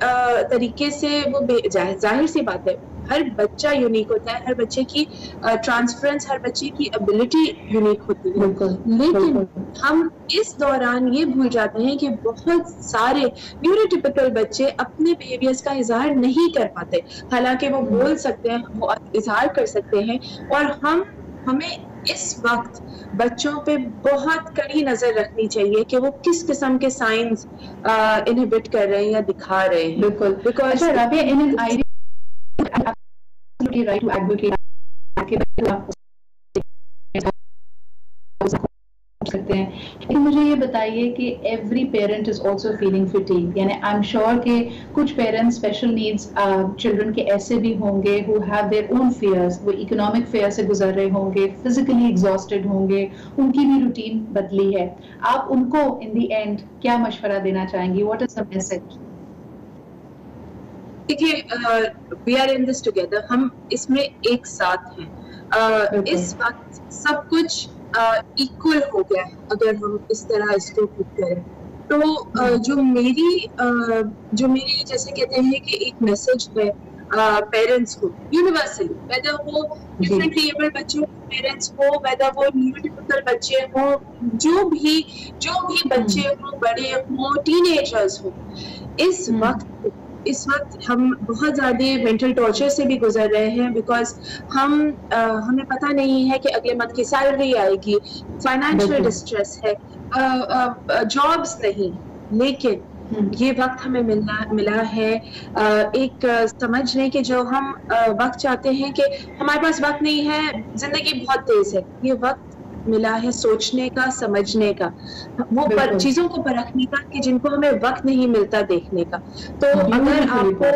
طریقے سے وہ ظاہر سی بات ہے ہر بچہ یونیک ہوتا ہے, ہر بچے کی ٹرانسفرنس, ہر بچے کی ابیلٹی یونیک ہوتی ہے, لیکن ہم اس دوران یہ بھول جاتے ہیں کہ بہت سارے نیوروٹیپیکل بچے اپنے بیہیویئرز کا اظہار نہیں کر پاتے, حالانکہ وہ بول سکتے ہیں, وہ اظہار کر سکتے ہیں. اور ہمیں اس وقت بچوں پہ بہت کڑی نظر رکھنی چاہیے کہ وہ کس قسم کے سائنس انہیبٹ کر رہے ہیں یا دکھا رہے ہیں. بالکل, because Rabia in an idea right to advocate سکتے ہیں, لیکن مجھے یہ بتائیے کہ every parent is also feeling fatigue, یعنی آئی ایم شیور کہ کچھ پیرنٹس اسپیشل نیڈس چلڈرن کے ایسے بھی ہوں گے who have their own fears, وہ اکنامک فیئر سے گزر رہے ہوں گے, فزیکلی ایگزاسٹڈ ہوں گے, ان کی بھی روٹین بدلی ہے. آپ ان کو ان دی اینڈ کیا مشورہ دینا چاہیں گی؟ What is the message? دیکھیے we are in this together, ہم اس میں ایک ساتھ ہیں. اس وقت سب کچھ ایکول ہو گیا ہے اگر ہم اس طرح اس کو پٹ کریں تو. جو میری جیسے کہتے ہیں کہ ایک میسج ہے پیرنٹس کو یونیورسلی, ویدر وہ ڈفرینٹلی ایبل بچوں کے پیرنٹس ہو, ویدر وہ نیوروٹیپیکل بچے ہوں, جو بھی بچے ہوں, بڑے ہوں, ٹین ایجرز ہوں, اس وقت ہم بہت زیادہ مینٹل ٹارچر سے بھی گزر رہے ہیں, بیکاز ہمیں پتہ نہیں ہے کہ اگلے منتھ کی سیلری آئے گی, فائنینشیل ڈسٹریس ہے, جابس نہیں. لیکن یہ وقت ہمیں ملا ہے ایک سمجھنے کے جو ہم وقت چاہتے ہیں کہ ہمارے پاس وقت نہیں ہے, زندگی بہت تیز ہے, یہ وقت ملا ہے سوچنے کا, سمجھنے کا, وہ چیزوں کو پرکھنے کا کہ جن کو ہمیں وقت نہیں ملتا دیکھنے کا. تو اگر آپ کو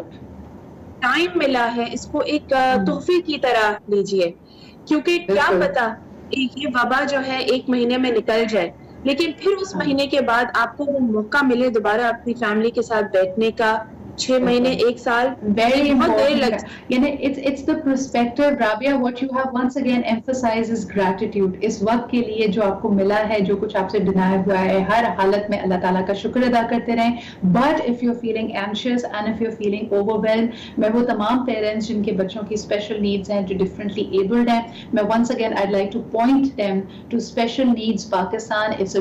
ٹائم ملا ہے اس کو ایک تحفے کی طرح لیجئے, کیونکہ کیا پتا یہ وبا جو ہے 1 مہینے میں نکل جائے, لیکن پھر اس مہینے کے بعد آپ کو وہ موقع ملے دوبارہ اپنی فیملی کے ساتھ بیٹھنے کا. 6 مہینے 1 سال very important. It's the perspective, Rabia. What you have once again emphasized is gratitude. اس وقت کے لیے جو آپ کو ملا ہے, جو کچھ آپ سے ڈینائی ہوا ہے, ہر حالت میں اللہ تعالیٰ کا شکر ادا کرتے رہیں. But if you're feeling anxious and if you're feeling overwhelmed, میں وہ تمام پیرنٹس جن کے بچوں کی اسپیشل نیڈز ہیں, جو ڈفرینٹلی ایبلڈ ہیں, میں once again I'd like to point them to Special Needs Pakistan. It's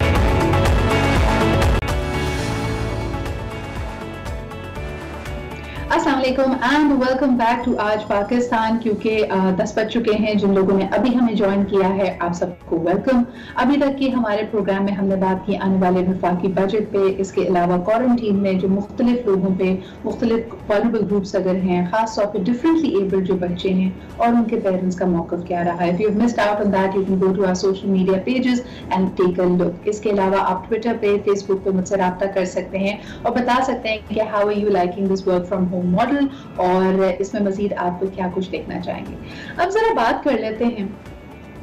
السلام علیکم اینڈ ویلکم بیک ٹو آج پاکستان. کیونکہ 10 بج چکے ہیں, جن لوگوں نے ابھی ہمیں جوائن کیا ہے آپ سب کو ویلکم. ابھی تک کی ہمارے پروگرام میں ہم نے بات کی آنے والے وفاقی بجٹ پہ, اس کے علاوہ کوارنٹین میں جو مختلف لوگوں پہ مختلف والبل گروپس اگر ہیں, خاص طور پہ ڈفرینٹلی ایبلڈ جو بچے ہیں اور ان کے پیرنٹس کا موقف کیا رہا ہے. If you've missed out on that, you can go to our social media pages and take a look. اس کے علاوہ آپ ٹویٹر پہ, فیس بک پہ مجھ سے رابطہ کر سکتے ہیں اور بتا سکتے ہیں کہ how are you liking this work from home model, اور اس میں مزید آپ کو کیا کچھ دیکھنا چاہیں گے. اب ذرا بات کر لیتے ہیں,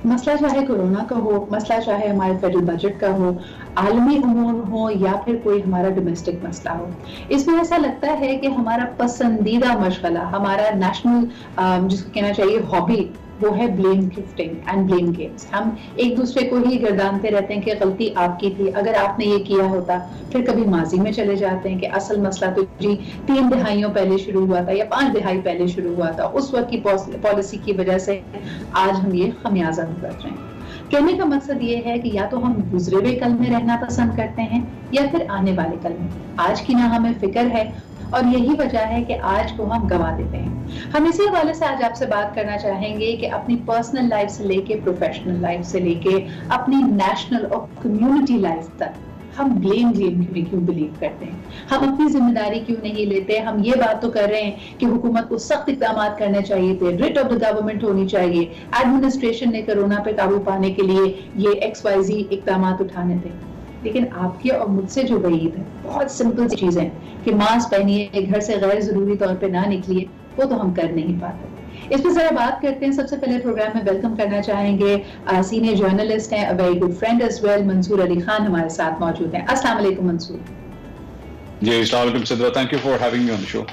مسئلہ چاہے کورونا کا ہو, مسئلہ چاہے ہمارے فیڈرل بجٹ کا ہو, عالمی امور ہو یا پھر کوئی ہمارا ڈومیسٹک مسئلہ ہو, اس میں ایسا لگتا ہے کہ ہمارا پسندیدہ مشغلہ, ہمارا نیشنل جس کو کہنا چاہیے ہابی, وہ ہے blame gifting and blame games. ہم ایک دوسرے کو ہی گردانتے رہتے ہیں کہ غلطی آپ کی تھی, اگر آپ نے یہ کیا ہوتا. پھر کبھی ماضی میں چلے جاتے ہیں کہ اصل مسئلہ تو جی 3 دہائیوں پہلے شروع ہوا تھا یا 5 دہائی پہلے شروع ہوا تھا, اس وقت کی پالیسی کی وجہ سے آج ہم یہ خمیازہ بھگت رہے ہیں. کہنے کا مقصد یہ ہے کہ یا تو ہم گزرے ہوئے کل میں رہنا پسند کرتے ہیں یا پھر آنے والے کل میں. آج کی نہ ہمیں فکر ہے اور یہی وجہ ہے کہ آج کو ہم گوا دیتے ہیں. ہم اسی حوالے سے آج آپ سے بات کرنا چاہیں گے کہ اپنی پرسنل لائف سے لے کے پروفیشنل لائف سے لے کے اپنی نیشنل اور کمیونٹی لائف تک ہم بلیم گیم میں کیوں بلیو کرتے ہیں, ہم اپنی ذمہ داری کیوں نہیں لیتے. ہم یہ بات تو کر رہے ہیں کہ حکومت کو سخت اقدامات کرنے چاہیے تھے, ریٹ آف دا گورنمنٹ ہونی چاہیے, ایڈمنسٹریشن نے کورونا پہ قابو پانے کے لیے یہ XYZ اقدامات اٹھانے تھے. لیکن آپ کے اور مجھ سے جو وعید ہے بہت سمپل سی چیزیں کہ ماسک پہنیے, گھر سے غیر ضروری طور پہ نہ نکلیے, وہ تو ہم کر نہیں پاتے. اس پہ ذرا بات کرتے ہیں. سب سے پہلے پروگرام میں ویلکم کرنا چاہیں گے سینئر جرنلسٹ ہیں, very good friend as well, Mansoor Ali Khan ہمارے ساتھ موجود ہیں. السلام علیکم منصور. جی السلام علیکم Sidra, thank you for having me on the show.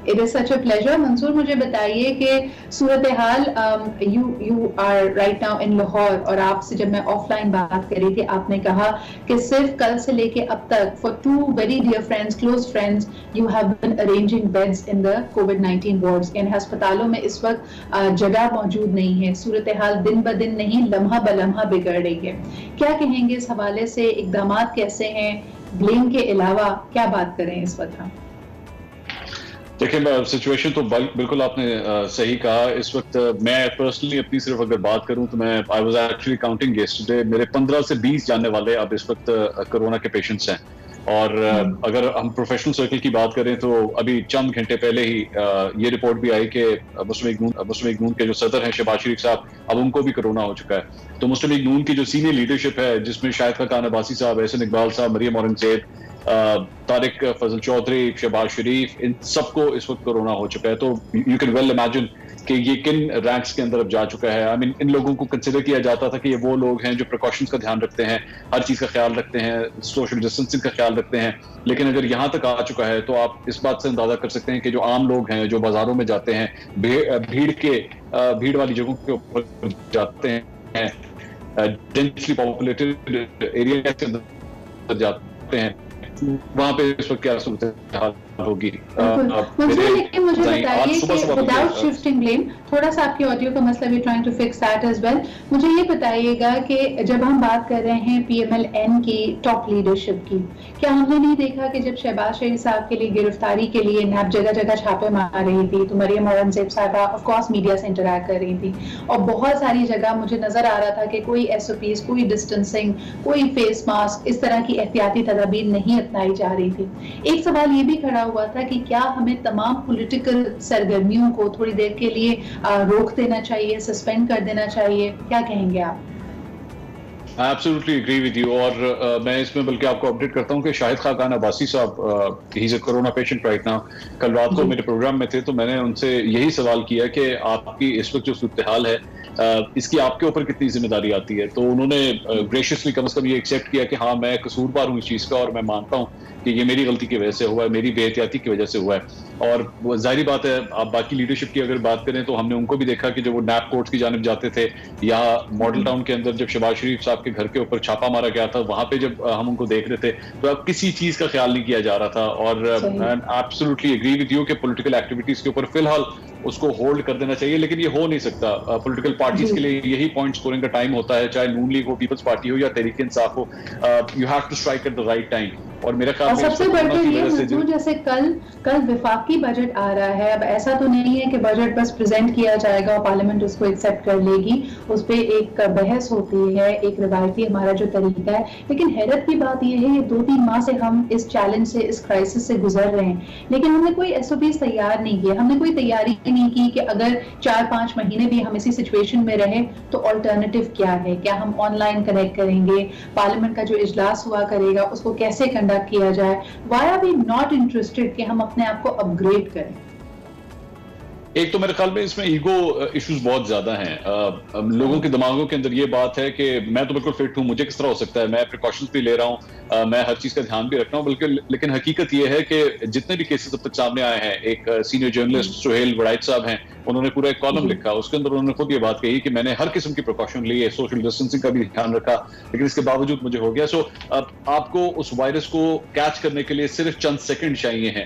It is such a pleasure. Mansoor مجھے بتائیے کہ صورتحال you are right now in Lahore, اور آپ سے جب میں آف لائن بات کر رہی تھی آپ نے کہا کہ صرف کل سے لے کے اب تک for 2 very dear friends, close friends, you have been arranging beds in the COVID-19 wards. ان ہسپتالوں میں اس وقت جگہ موجود نہیں ہے. صورتحال دن بدن نہیں لمحہ بلمحہ بگڑ رہی ہے. کیا کہیں گے اس حوالے سے, اقدامات کیسے ہیں, بلیم کے علاوہ کیا بات کریں اس وقت ہم؟ دیکھیں سچویشن تو بالکل آپ نے صحیح کہا. اس وقت میں پرسنلی اپنی صرف اگر بات کروں تو میں I was actually counting yesterday, میرے 15 سے 20 جاننے والے اب اس وقت کرونا کے پیشنٹس ہیں. اور اگر ہم پروفیشنل سرکل کی بات کریں تو ابھی چند گھنٹے پہلے ہی یہ رپورٹ بھی آئی کہ مسلم لیگ نون کے جو صدر ہیں شہباز شریف صاحب, اب ان کو بھی کرونا ہو چکا ہے. تو مسلم لیگ نون کی جو سینئر لیڈرشپ ہے جس میں شاہد خاقان عباسی صاحب, احسن اقبال صاحب, مریم اورنگزیب, طارق فضل چودھری, شہباز شریف, ان سب کو اس وقت کرونا ہو چکا ہے. تو یو کین ویل امیجن کہ یہ کن رینکس کے اندر اب جا چکا ہے. ان لوگوں کو کنسیڈر کیا جاتا تھا کہ یہ وہ لوگ ہیں جو پریکاشنز کا دھیان رکھتے ہیں, ہر چیز کا خیال رکھتے ہیں, سوشل ڈسٹینسنگ کا خیال رکھتے ہیں. لیکن اگر یہاں تک آ چکا ہے تو آپ اس بات سے اندازہ کر سکتے ہیں کہ جو عام لوگ ہیں جو بازاروں میں جاتے ہیں, بھیڑ والی جگہوں کے اوپر جاتے ہیں, ڈینسلی پاپولیٹڈ ایریا کے اندر جاتے ہیں, وہاں پہ اس وقت کیا صورتحال ہوگی. لیکن مجھے بتائیے کہ وداؤٹ شفٹنگ بلیم, تھوڑا سا آپ کی آڈیو کا مسئلہ بھی trying to fix that as well. مجھے یہ بتائیے گا کہ جب ہم بات کر رہے ہیں PMLN کی ٹاپ لیڈرشپ کی, کیا ہم نے نہیں دیکھا کہ جب شہباز شریف صاحب کے لیے گرفتاری کے لیے نیب جگہ جگہ چھاپے مار رہی تھی تو مریم اورنگزیب صاحبہ آف کورس میڈیا سے انٹریکٹ کر رہی تھی, اور بہت ساری جگہ مجھے نظر آ رہا تھا کہ کوئی SOPs, کوئی ڈسٹینسنگ, کوئی فیس ماسک, اس طرح کی احتیاطی تدابیر نہیں اپنائی جا رہی تھی. ایک سوال یہ بھی کھڑا ہوا تھا کہ کیا ہمیں تمام پولیٹیکل سرگرمیوں کو تھوڑی دیر کے لیے روک دینا چاہیے, سسپینڈ کر دینا چاہیے, کیا کہیں گے آپ؟ Absolutely agree with you. اور میں اس میں بلکہ آپ کو اپڈیٹ کرتا ہوں کہ شاہد خاقان عباسی صاحب ہی از اے کرونا پیشنٹ رائٹ ناؤ. کل رات کو میرے پروگرام میں تھے تو میں نے ان سے یہی سوال کیا کہ آپ کی اس وقت جو صورتحال ہے اس کی آپ کے اوپر کتنی ذمہ داری آتی ہے. تو انہوں نے گریشیسلی کم از کم یہ ایکسیپٹ کیا کہ ہاں میں قصوروار ہوں اس چیز کا, اور میں مانتا ہوں کہ یہ میری غلطی کی وجہ سے ہوا ہے, میری بے احتیاطی کی وجہ سے ہوا ہے. اور ظاہری بات ہے آپ باقی لیڈرشپ کی اگر بات کریں تو ہم نے ان کو بھی دیکھا کہ جب وہ نیب کورٹس کی جانب جاتے تھے, یا ماڈل ٹاؤن کے اندر جب شہباز شریف صاحب کے گھر کے اوپر چھاپا مارا گیا تھا وہاں پہ جب ہم ان کو دیکھ رہے تھے تو اب کسی چیز کا خیال نہیں کیا جا رہا تھا. اور ایبسولوٹلی ایگری وتھ یو کہ پولیٹیکل ایکٹیویٹیز کے اوپر فی الحال اس کو ہولڈ کر دینا چاہیے, لیکن یہ ہو نہیں سکتا. پولیٹیکل پارٹیز کے لیے یہی پوائنٹ اسکورنگ کا ٹائم ہوتا ہے, چاہے نون لیگ ہو, پیپلز پارٹی ہو یا تحریک انصاف ہو. You have to strike at the right time. اور میرا خیال سب سے بڑھ کر یہ منصور, جیسے کل وفاقی بجٹ آ رہا ہے, اب ایسا تو نہیں ہے کہ بجٹ بس پریزنٹ کیا جائے گا اور پارلیمنٹ اس کو ایکسیپٹ کر لے گی, اس پہ ایک بحث ہوتی ہے, ایک روایتی ہمارا جو طریقہ ہے. لیکن حیرت کی بات یہ ہے یہ 2-3 ماہ سے ہم اس چیلنج سے, اس کرائسس سے گزر رہے ہیں, لیکن ہم نے کوئی SOPs تیار نہیں کیے, ہم نے کوئی تیاری نہیں کی کہ اگر 4-5 مہینے بھی ہم اسی سچویشن میں رہے تو آلٹرنیٹیو کیا ہے. کیا ہم آن لائن کنیکٹ کریں گے, پارلیمنٹ کا جو اجلاس ہوا کرے گا اس کو کیسے کنڈکٹ کیا جائے. Why are we not interested کہ ہم اپنے آپ کو اپ گریڈ کریں؟ ایک تو میرے خیال میں اس میں ایگو ایشوز بہت زیادہ ہیں. لوگوں کے دماغوں کے اندر یہ بات ہے کہ میں تو بالکل فٹ ہوں, مجھے کس طرح ہو سکتا ہے, میں پریکاشنز بھی لے رہا ہوں, میں ہر چیز کا دھیان بھی رکھ رہا ہوں. بلکہ لیکن حقیقت یہ ہے کہ جتنے بھی کیسز اب تک سامنے آئے ہیں, ایک سینئر جرنلسٹ سہیل وڑائچ صاحب ہیں, انہوں نے پورا ایک کالم لکھا, اس کے اندر انہوں نے خود یہ بات کہی کہ میں نے ہر قسم کی پریکاشن لی ہے, سوشل ڈسٹینسنگ کا بھی دھیان رکھا, لیکن اس کے باوجود مجھے ہو گیا. سو آپ کو اس وائرس کو کیچ کرنے کے لیے صرف چند سیکنڈ چاہیے ہیں,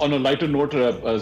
On a lighter note,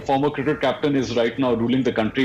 former cricket captain is right now ruling the country.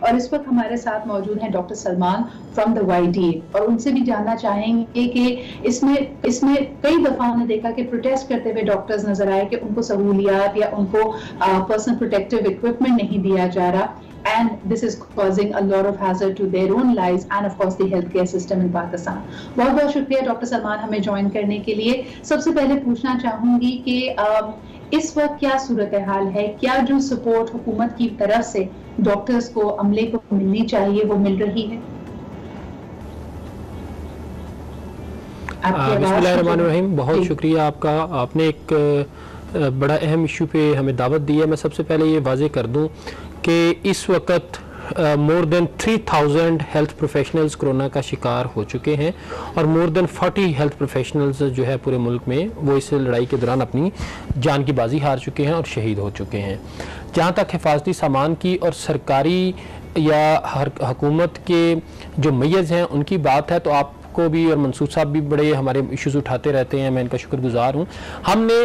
اور اس وقت ہمارے ساتھ موجود ہیں doctor Salman from the YDA, اور ان سے بھی جاننا چاہیں گے کہ اس میں کئی دفعہ ہم نے دیکھا کہ پروٹیسٹ کرتے ہوئے ڈاکٹرز نظر آئے کہ ان کو سہولیات یا ان کو پرسنل پروٹیکٹیو اکوپمنٹ نہیں دیا جا رہا, and this is causing a lot of hazard to their own lives and of course the healthcare system in Pakistan. بہت بہت شکریہ ڈاکٹر سلمان ہمیں جوائن کرنے کے لیے. سب سے پہلے پوچھنا چاہوں گی کہ اس وقت کیا صورتحال ہے, کیا جو سپورٹ حکومت کی طرف سے ڈاکٹرز کو, عملے کو ملنی چاہیے وہ مل رہی ہے؟ بسم اللہ الرحمن الرحیم. بہت شکریہ آپ کا, آپ نے ایک بڑا اہم ایشو پہ ہمیں دعوت دی ہے. میں سب سے پہلے یہ واضح کر دوں کہ اس وقت مور دین 3000 ہیلتھ پروفیشنلز کرونا کا شکار ہو چکے ہیں, اور مور دین 40 ہیلتھ پروفیشنلز جو ہے پورے ملک میں وہ اس لڑائی کے دوران اپنی جان کی بازی ہار چکے ہیں اور شہید ہو چکے ہیں. جہاں تک حفاظتی سامان کی اور سرکاری یا حکومت کے جو میز ہیں ان کی بات ہے, تو آپ کو بھی اور منصور صاحب بھی بڑے ہمارے ایشوز اٹھاتے رہتے ہیں, میں ان کا شکر گزار ہوں. ہم نے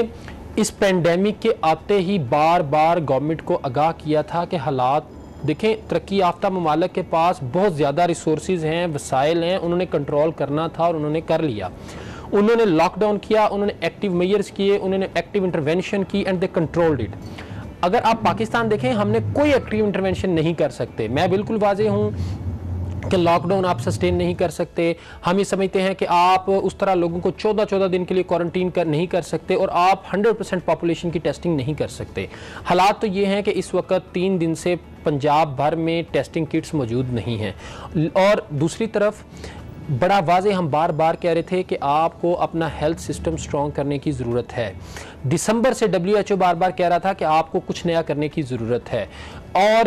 اس پینڈیمک کے آتے ہی بار بار گورنمنٹ کو آگاہ کیا تھا کہ حالات دیکھیں, ترقی یافتہ ممالک کے پاس بہت زیادہ ریسورسز ہیں, وسائل ہیں, انہوں نے کنٹرول کرنا تھا اور انہوں نے کر لیا. انہوں نے لاک ڈاؤن کیا, انہوں نے ایکٹیو میئرز کیے, انہوں نے ایکٹیو انٹرونشن کی, اینڈ دے کنٹرولڈ اٹ. اگر آپ پاکستان دیکھیں, ہم نے کوئی ایکٹیو انٹرونشن نہیں کر سکتے. میں بالکل واضح ہوں کہ لاک ڈاؤن آپ سسٹین نہیں کر سکتے. ہم یہ سمجھتے ہیں کہ آپ اس طرح لوگوں کو 14 دن کے لیے کوارنٹین نہیں کر سکتے, اور آپ 100% پاپولیشن کی ٹیسٹنگ نہیں کر سکتے. حالات تو یہ ہیں کہ اس وقت 3 دن سے پنجاب بھر میں ٹیسٹنگ کٹس موجود نہیں ہیں. اور دوسری طرف بڑا واضح ہم بار بار کہہ رہے تھے کہ آپ کو اپنا ہیلتھ سسٹم سٹرونگ کرنے کی ضرورت ہے. دسمبر سے WHO بار بار کہہ رہا تھا کہ آپ کو کچھ نیا کرنے کی ضرورت ہے, اور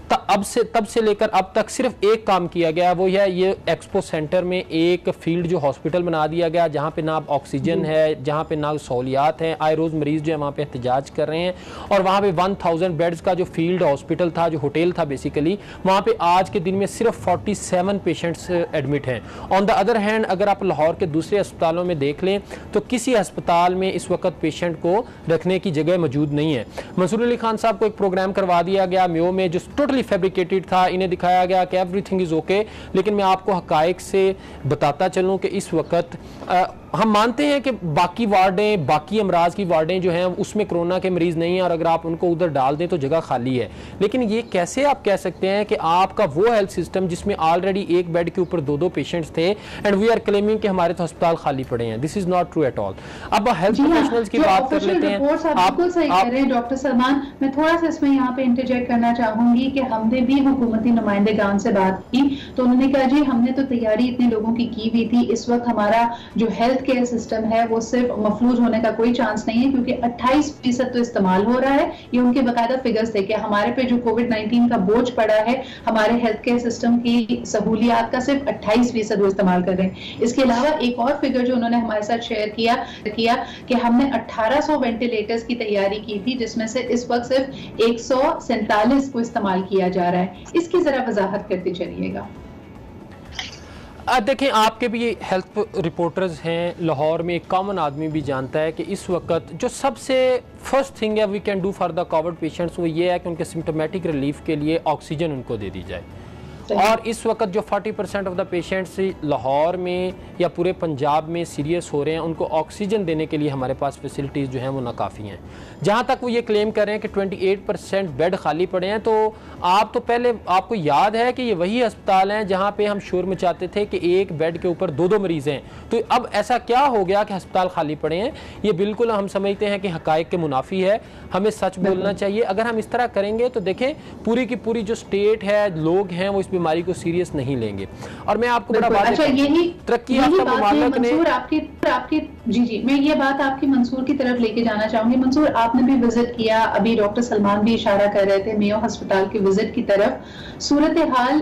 تب سے لے کر اب تک صرف ایک کام کیا گیا, وہ ہے یہ ایکسپو سینٹر میں ایک فیلڈ جو ہاسپٹل بنا دیا گیا, جہاں پہ نہ آکسیجن ہے, جہاں پہ نہ سہولیات ہیں. آئے روز مریض جو ہے وہاں پہ احتجاج کر رہے ہیں, اور وہاں پہ 1000 بیڈز کا جو فیلڈ ہاسپٹل تھا, جو ہوٹل تھا بیسیکلی, وہاں پہ آج کے دن میں صرف 47 پیشنٹس ایڈمٹ ہیں. آن دا ادر ہینڈ اگر آپ لاہور کے دوسرے ہسپتالوں میں دیکھ لیں تو کسی ہسپتال میں اس وقت پیشنٹ کو رکھنے کی جگہ موجود نہیں ہے. منصور علی خان صاحب کو ایک پروگرام کروا دیا گیا میو میں جو ٹوٹلی فیبریکیٹڈ تھا, انہیں دکھایا گیا کہ ایوری تھنگ از اوکے, لیکن میں آپ کو حقائق سے بتاتا چلوں کہ اس وقت ہم مانتے ہیں کہ باقی وارڈیں, باقی امراض کی وارڈیں جو ہیں اس میں کرونا کے مریض نہیں ہیں, اور اگر آپ ان کو ادھر ڈال دیں تو جگہ خالی ہے. لیکن یہ کیسے آپ کہہ سکتے ہیں کہ آپ کا وہ ہیلتھ سسٹم جس میں آلریڈی ایک بیڈ کے اوپر 2 پیشنٹس تھے, اینڈ وی آر کلیمنگ کہ ہمارے تو ہسپتال خالی پڑے ہیں. This is not true at all. اب ہیلتھ پروفیشنلز کی بات کر لیتے ہیں. آپ بالکل صحیح کہہ رہے ہیں ڈاکٹر سلمان. میں تھوڑا سا اس میں یہاں پہ انٹرجیکٹ کرنا چاہوں گی کہ ہم نے بھی حکومتی نمائندگان سے بات کی, تو انہوں نے کہا جی ہم نے تو تیاری اتنے لوگوں کی ہوئی تھی, اس وقت ہمارا جو ہیلتھ کیئر سسٹم ہے وہ صرف مفلوج ہونے کا کوئی چانس نہیں ہے, کیونکہ 28% تو استعمال ہو رہا ہے. یہ ان کے باقاعدہ فگرز تھے کہ ہمارے پہ جو کووڈ-19 کا بوجھ پڑا ہے, ہمارے ہیلتھ کیئر سسٹم کی سہولیات کا صرف 28% وہ استعمال کر رہے ہیں. اس کے علاوہ ایک اور فگر جو انہوں نے ہمارے ساتھ شیئر کیا کہ ہم نے 1800 وینٹیلیٹرز کی تیاری کی تھی, جس میں سے اس وقت صرف 147 کو استعمال کیا جا رہا ہے. اس کی ذرا وضاحت کرتے چلیے گا. دیکھیں آپ کے بھی ہیلتھ رپورٹرز ہیں لاہور میں, ایک کامن آدمی بھی جانتا ہے کہ اس وقت جو سب سے فرسٹ تھنگ ہے we can do for the COVID patients وہ یہ ہے کہ ان کے سمپٹومیٹک ریلیف کے لیے آکسیجن ان کو دے دی جائے. اور اس وقت جو 40% آف دا پیشنٹس لاہور میں یا پورے پنجاب میں سیریس ہو رہے ہیں, ان کو آکسیجن دینے کے لیے ہمارے پاس فیسلٹیز جو ہیں وہ ناکافی ہیں. جہاں تک وہ یہ کلیم کر رہے ہیں کہ 28% بیڈ خالی پڑے ہیں, تو آپ تو پہلے آپ کو یاد ہے کہ یہ وہی ہسپتال ہیں جہاں پہ ہم شور مچاتے تھے کہ ایک بیڈ کے اوپر 2 مریض ہیں. تو اب ایسا کیا ہو گیا کہ ہسپتال خالی پڑے ہیں؟ یہ بالکل ہم سمجھتے ہیں کہ حقائق کے منافی ہے, ہمیں سچ بولنا چاہیے. اگر ہم اس طرح کریں گے تو دیکھیں پوری کی پوری جو سٹیٹ ہے, لوگ ہیں وہ اس بیماری کو سیریس نہیں لیں گے. اور میں آپ کو بڑا بات ترقی یافتہ ممالک نے جی میں یہ بات آپ کی منصور کی طرف لے کے جانا چاہوں گی. منصور آپ نے بھی وزٹ کیا, ابھی ڈاکٹر سلمان بھی اشارہ کر رہے تھے میو ہسپتال کی وزٹ کی طرف. صورتحال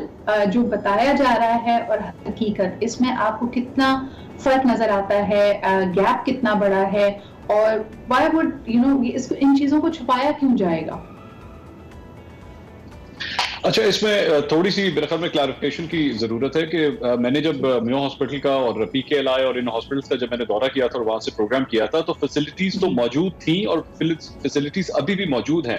جو بتایا جا رہا ہے اور حقیقت, اس میں آپ کو کتنا فرق نظر آتا ہے, گیپ کتنا بڑا ہے, اور وائی وڈ ان چیزوں کو چھپایا کیوں جائے گا؟ اچھا, اس میں تھوڑی سی میرے خیال میں کلیریفیکیشن کی ضرورت ہے کہ میں نے جب میو ہاسپٹل کا اور پی کے ایل آئی اور ان ہاسپٹلس کا جب میں نے دورہ کیا تھا اور وہاں سے پروگرام کیا تھا, تو فیسلٹیز تو موجود تھیں اور فیسلٹیز ابھی بھی موجود ہیں.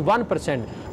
1%।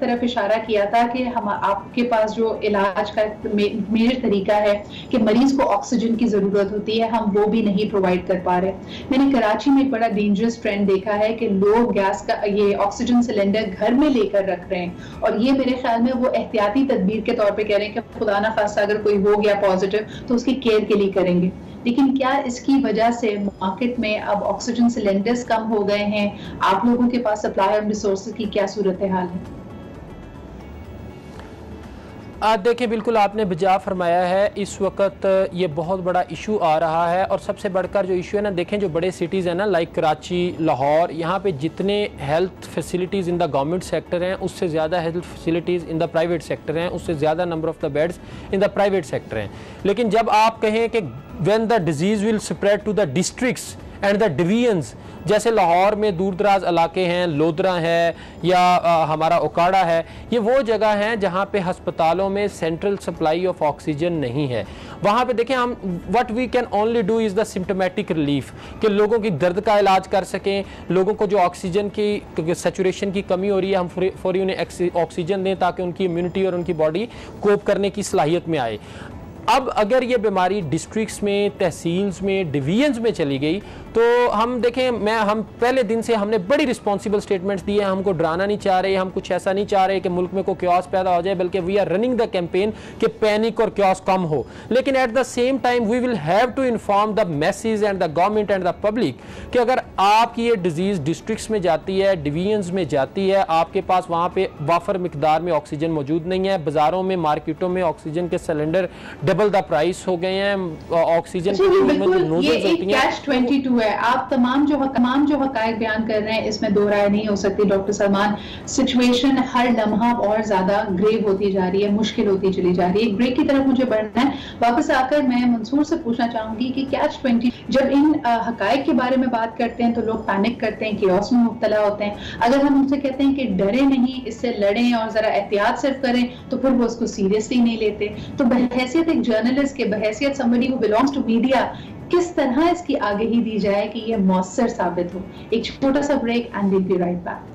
طرف اشارہ کیا تھا کہ ہم آپ کے پاس جو علاج کا میجر طریقہ ہے کہ مریض کو آکسیجن کی ضرورت ہوتی ہے, ہم وہ بھی نہیں پرووائڈ کر پا رہے. میں نے کراچی میں ایک بڑا ڈینجرس ٹرینڈ دیکھا ہے کہ لوگ گیس کا یہ آکسیجن سلنڈر گھر میں لے کر رکھ رہے ہیں, اور یہ میرے خیال میں وہ احتیاطی تدبیر کے طور پہ کہہ رہے ہیں کہ خدا نہ خواستہ اگر کوئی ہو گیا پازیٹیو تو اس کی کیئر کے لیے کریں گے. لیکن کیا اس کی وجہ سے مارکیٹ میں اب آکسیجن سلنڈرز کم ہو گئے ہیں؟ آپ لوگوں کے پاس سپلائی اور ریسورسز کی کیا صورتحال ہے؟ دیکھیں بالکل آپ نے بجا فرمایا ہے. اس وقت یہ بہت بڑا ایشو آ رہا ہے, اور سب سے بڑھ کر جو ایشو ہے نا, دیکھیں جو بڑے سٹیز ہیں نا لائک کراچی, لاہور, یہاں پہ جتنے health facilities in the government sector ہیں اس سے زیادہ health facilities in the private sector ہیں, اس سے زیادہ number of the beds in the private sector ہیں. لیکن جب آپ کہیں کہ when the disease will spread to the districts and the divisions, جیسے لاہور میں دور دراز علاقے ہیں, لودرا ہے یا ہمارا اوکاڑا ہے, یہ وہ جگہ ہیں جہاں پہ ہسپتالوں میں سینٹرل سپلائی آف آکسیجن نہیں ہے. وہاں پہ دیکھیں ہم what we can only do is the symptomatic relief, کہ لوگوں کی درد کا علاج کر سکیں, لوگوں کو جو آکسیجن کی سیچوریشن کی کمی ہو رہی ہے ہم فوری انہیں آکسیجن دیں تاکہ ان کی امیونٹی اور ان کی باڈی کوپ کرنے کی صلاحیت میں آئے. اب اگر یہ بیماری ڈسٹرکٹس میں, تحصیلز میں, ڈویژنز میں چلی گئی تو ہم دیکھیں ہم پہلے دن سے ہم نے بڑی رسپانسیبل سٹیٹمنٹس دیے ہیں. ہم کو ڈرانا نہیں چاہ رہے, ہم کچھ ایسا نہیں چاہ رہے کہ ملک میں کوئی کیوس پیدا ہو جائے, بلکہ we are running the campaign کہ پینک اور کیوس کم ہو. لیکن at the same time we will have to inform the masses and the government and the public کہ اگر آپ کی یہ ڈیزیز ڈسٹرکٹس میں جاتی ہے, ڈویژنز میں جاتی ہے, آپ کے پاس وہاں پہ وافر مقدار میں آکسیجن موجود نہیں ہے, بازاروں میں مارکیٹوں میں آکسیجن کے سلنڈر ڈبل دا پرائس ہو گئے ہیں, آکسیجن یہ ایک کیچ 22 ہے. آپ تمام جو حقائق بیان کر رہے ہیں اس میں دو رائے نہیں ہو سکتی ڈاکٹر سلمان. سچویشن ہر لمحہ اور زیادہ گریو ہوتی جا رہی ہے, مشکل ہوتی چلی جا رہی ہے. ایک بریک کی طرف مجھے بڑھنا ہے. واپس آ کر میں منصور سے پوچھنا چاہوں گی کہ کیچ 20 جب ان حقائق کے بارے میں بات کرتے ہیں تو لوگ پینک کرتے ہیں, کیوس میں مبتلا ہوتے ہیں. اگر ہم ان سے کہتے ہیں کہ ڈرے نہیں, اس سے لڑیں اور ذرا احتیاط صرف کریں, تو پھر وہ اس کو سیریسلی نہیں لیتے. تو بحیثیت ایک جرنلسٹ کے, بحیثیت somebody who belongs to media, کس طرح اس کی آگہی دی جائے کہ یہ مؤثر ثابت ہو؟ ایک چھوٹا سا break and we'll be right back.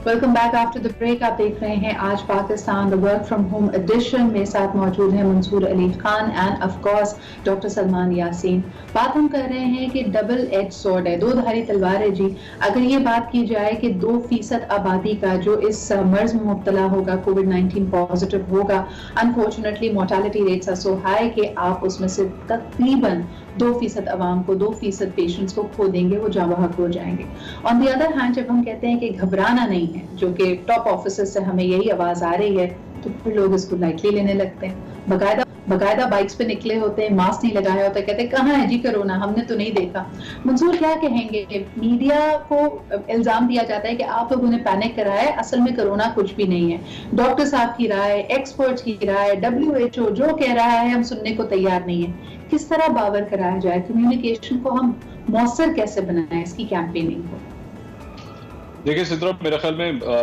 Welcome back after the break. آپ دیکھ رہے ہیں آج Pakistan the work from home edition. میرے ساتھ موجود ہیں Mansoor Ali Khan and of course doctor Salman Yasin. بات ہم کر رہے ہیں کہ ڈبل ایج سورڈ ہے, دو دھاری تلوار ہے جی. اگر یہ بات کی جائے کہ 2% آبادی کا جو اس مرض میں مبتلا ہوگا, کووڈ-19 پازیٹیو ہوگا, unfortunately mortality rates are so high کہ آپ اس میں سے تقریباً 2% عوام کو, 2% پیشنٹس کو کھو دیں گے, وہ جاں بحق ہو جائیں گے. آن دی ادر ہینڈ جب ہم کہتے ہیں کہ گھبرانا نہیں ہے, جو کہ ٹاپ آفیسر سے ہمیں یہی آواز آ رہی ہے, تو پھر لوگ اس کو لائٹلی لینے لگتے ہیں. باقاعدہ بائکس پہ نکلے ہوتے ہیں, ماسک نہیں لگایا ہوتا, کہتے ہیں کہاں ہے جی کرونا, ہم نے تو نہیں دیکھا. منصور کیا کہیں گے؟ میڈیا کو الزام دیا جاتا ہے کہ آپ لوگوں نے پینک کرایا ہے, اصل میں کرونا کچھ بھی نہیں ہے. ڈاکٹر صاحب کی رائے, ایکسپرٹس کی رائے, WHO جو کہہ رہا ہے ہم سننے کو تیار نہیں ہے. کس طرح باور کرایا جائے؟ کمیونیکیشن کو ہم مؤثر کیسے بنائیں, اس کی کیمپیننگ کو؟ دیکھیں سدرا, میرے خیال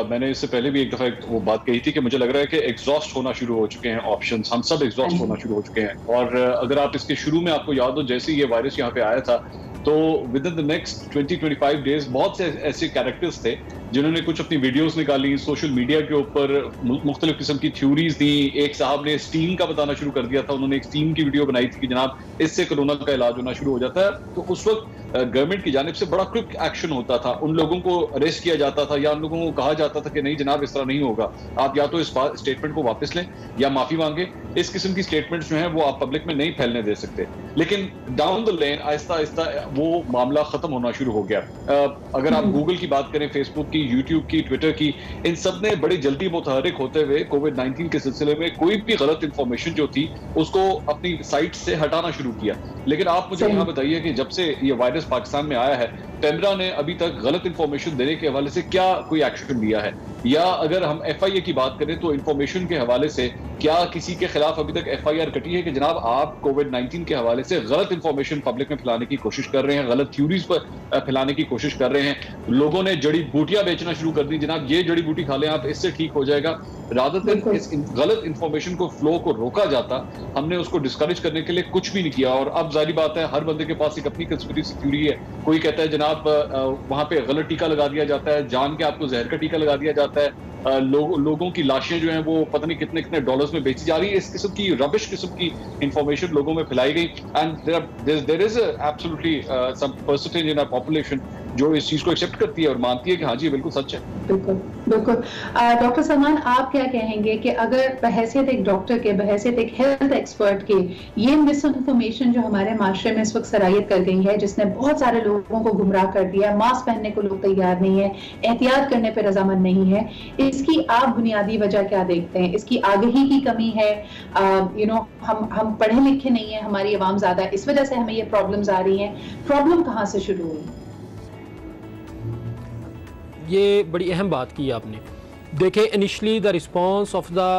میں نے اس سے پہلے بھی ایک دفعہ وہ بات کہی تھی کہ مجھے لگ رہا ہے کہ ایگزاسٹ ہونا شروع ہو چکے ہیں آپشنز, ہم سب ایگزاسٹ ہونا شروع ہو چکے ہیں. اور اگر آپ اس کے شروع میں آپ کو یاد ہو, جیسے یہ وائرس یہاں پہ آیا تھا تو with in the next 20-25 days بہت سے ایسے کیریکٹرز تھے جنہوں نے کچھ اپنی ویڈیوز نکالی, سوشل میڈیا کے اوپر مختلف قسم کی تھیوریز دیں. ایک صاحب نے اسٹیم کا بتانا شروع کر دیا تھا, انہوں نے ایک اسٹیم کی ویڈیو بنائی تھی کہ جناب اس سے کرونا کا علاج ہونا شروع ہو جاتا ہے. تو اس وقت گورنمنٹ کی جانب سے بڑا کوئک ایکشن ہوتا تھا, ان لوگوں کو اریسٹ کیا جاتا تھا یا ان لوگوں کو کہا جاتا تھا کہ نہیں جناب اس طرح نہیں ہوگا, آپ یا تو اس اسٹیٹمنٹ کو واپس لیں یا معافی مانگیں. اس قسم کی اسٹیٹمنٹس جو ہیں وہ آپ پبلک میں نہیں پھیلنے دے سکتے. لیکن ڈاؤن دا لین آہستہ آہستہ وہ معاملہ ختم ہونا شروع ہو گیا. اگر آپ گوگل کی بات کریں, فیس بک کی, یوٹیوب کی, ٹویٹر کی, ان سب نے بڑی جلدی متحرک ہوتے ہوئے کووڈ-19 کے سلسلے میں کوئی بھی غلط انفارمیشن جو تھی اس کو اپنی سائٹ سے ہٹانا شروع کیا. لیکن آپ مجھے یہاں بتائیے کہ جب سے یہ وائرس وائرس پاکستان میں آیا ہے, پیمرا نے ابھی تک غلط انفارمیشن دینے کے حوالے سے کیا کوئی ایکشن لیا ہے؟ یا اگر ہم ایف آئی اے کی بات کریں تو انفارمیشن کے حوالے سے کیا کسی کے خلاف ابھی تک ایف آئی آر کٹی ہے کہ جناب آپ کووڈ-19 کے حوالے سے غلط انفارمیشن پبلک میں پھیلانے کی کوشش کر رہے ہیں, غلط تھیوریز پر پھیلانے کی کوشش کر رہے ہیں, لوگوں نے جڑی بوٹیاں بیچنا شروع کر دی, جناب یہ جڑی بوٹی کھا لیں آپ, اس سے ٹھیک ہو جائے گا. رادر دین اس غلط انفارمیشن کو فلو کو روکا جاتا, ہم نے اس کو ڈسکریج کرنے کے لیے کچھ بھی نہیں کیا. اور اب ظاہری بات ہے ہر بندے کے پاس ایک اپنی کنسپیریسی تھیوری ہے. کوئی کہتا ہے جناب وہاں پہ غلط ٹیکہ لگا دیا جاتا ہے, جان کے آپ کو زہر کا ٹیکہ لگا دیا جاتا ہے, لوگوں کی لاشیں جو ہیں وہ پتہ نہیں کتنے کتنے ڈالرز میں بیچی جا رہی ہیں. اس قسم کی ربش قسم کی انفارمیشن لوگوں میں پھیلائی گئی. And there is absolutely some percentage in our population جو اس چیز کو ایکسیپٹ کرتی ہے اور مانتی ہے کہ ہاں جی بالکل سچ ہے. بالکل بالکل. ڈاکٹر سلمان, آپ کیا کہیں گے کہ اگر بحیثیت ایک ڈاکٹر کے, بحیثیت ایک ہیلتھ ایکسپرٹ کے, یہ مس انفارمیشن جو ہمارے معاشرے میں اس وقت سرایت کر گئی ہے, جس نے بہت سارے لوگوں کو گمراہ کر دیا, ماسک پہننے کو لوگ تیار نہیں ہے, احتیاط کرنے پہ رضامند نہیں ہے, اس کی آپ بنیادی وجہ کیا دیکھتے ہیں؟ اس کی آگہی کی کمی ہے, ہم پڑھے لکھے نہیں ہیں, ہماری عوام زیادہ ہے, اس وجہ سے ہمیں یہ پرابلمز آ رہی ہیں. پرابلم کہاں سے شروع ہوئی؟ یہ بڑی اہم بات کی آپ نے. دیکھیں initially the response of the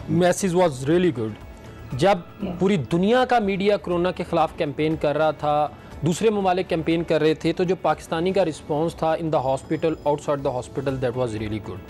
message was really good. جب پوری دنیا کا میڈیا کرونا کے خلاف کیمپین کر رہا تھا, دوسرے ممالک کیمپین کر رہے تھے, تو جو پاکستانی کا رسپانس تھا in the hospital, outside the hospital, that was really good.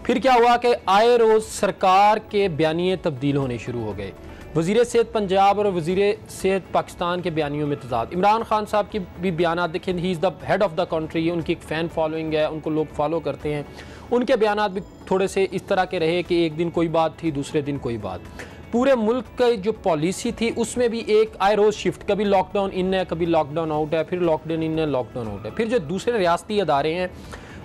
پھر کیا ہوا کہ آئے روز سرکار کے بیانیے تبدیل ہونے شروع ہو گئے. وزیر صحت پنجاب اور وزیر صحت پاکستان کے بیانیوں میں تضاد. عمران خان صاحب کی بھی بیانات دیکھیں, he is the head of the country, ان کی ایک فین فالوئنگ ہے, ان کو لوگ فالو کرتے ہیں. ان کے بیانات بھی تھوڑے سے اس طرح کے رہے کہ ایک دن کوئی بات تھی, دوسرے دن کوئی بات. پورے ملک کی جو پالیسی تھی اس میں بھی ایک آئے روز شفٹ, کبھی لاک ڈاؤن ان ہے, کبھی لاک ڈاؤن آؤٹ ہے, پھر لاک ڈاؤن ان ہے, لاک ڈاؤن آؤٹ ہے. پھر جو دوسرے ریاستی ادارے ہیں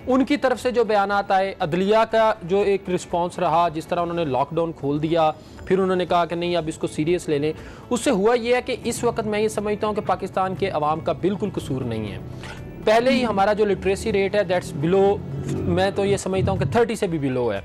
ان کی طرف سے جو بیانات آئے, عدلیہ کا جو ایک رسپانس رہا, جس طرح انہوں نے لاک ڈاؤن کھول دیا, پھر انہوں نے کہا کہ نہیں اب اس کو سیریس لے لیں. اس سے ہوا یہ ہے کہ اس وقت میں یہ سمجھتا ہوں کہ پاکستان کے عوام کا بالکل قصور نہیں ہے. پہلے ہی ہمارا جو لٹریسی ریٹ ہے دیٹس بلو, میں تو یہ سمجھتا ہوں کہ 30 سے بھی بلو ہے.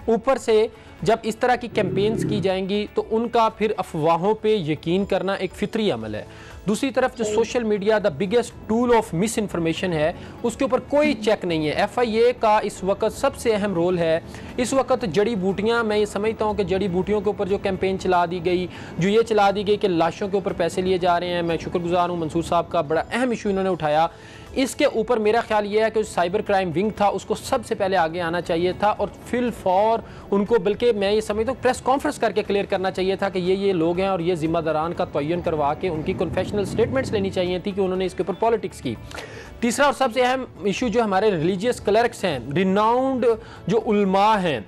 اوپر سے جب اس طرح کی کیمپینز کی جائیں گی تو ان کا پھر افواہوں پہ یقین کرنا ایک فطری عمل ہے. دوسری طرف جو social media the biggest tool of misinformation ہے, اس کے اوپر کوئی چیک نہیں ہے. ایف آئی اے کا اس وقت سب سے اہم رول ہے. اس وقت جڑی بوٹیاں, میں یہ سمجھتا ہوں کہ جڑی بوٹیوں کے اوپر جو کیمپین چلا دی گئی, جو یہ چلا دی گئی کہ لاشوں کے اوپر پیسے لیے جا رہے ہیں, میں شکر گزار ہوں منصور صاحب کا, بڑا اہم ایشو انہوں نے اٹھایا. اس کے اوپر میرا خیال یہ ہے کہ سائبر کرائم ونگ تھا اس کو سب سے پہلے آگے آنا چاہیے تھا, اور فی الفور ان کو, بلکہ میں یہ سمجھتا ہوں پریس کانفرنس کر کے کلیئر کرنا چاہیے تھا کہ یہ لوگ ہیں, اور یہ ذمہ داران کا تعین کروا کے ان کی کنفیشنل سٹیٹمنٹس لینی چاہیے تھی کہ انہوں نے اس کے اوپر پالیٹکس کی. تیسرا اور سب سے اہم ایشو جو ہمارے ریلیجیس کلرکس ہیں, ریناؤنڈ جو علماء ہیں,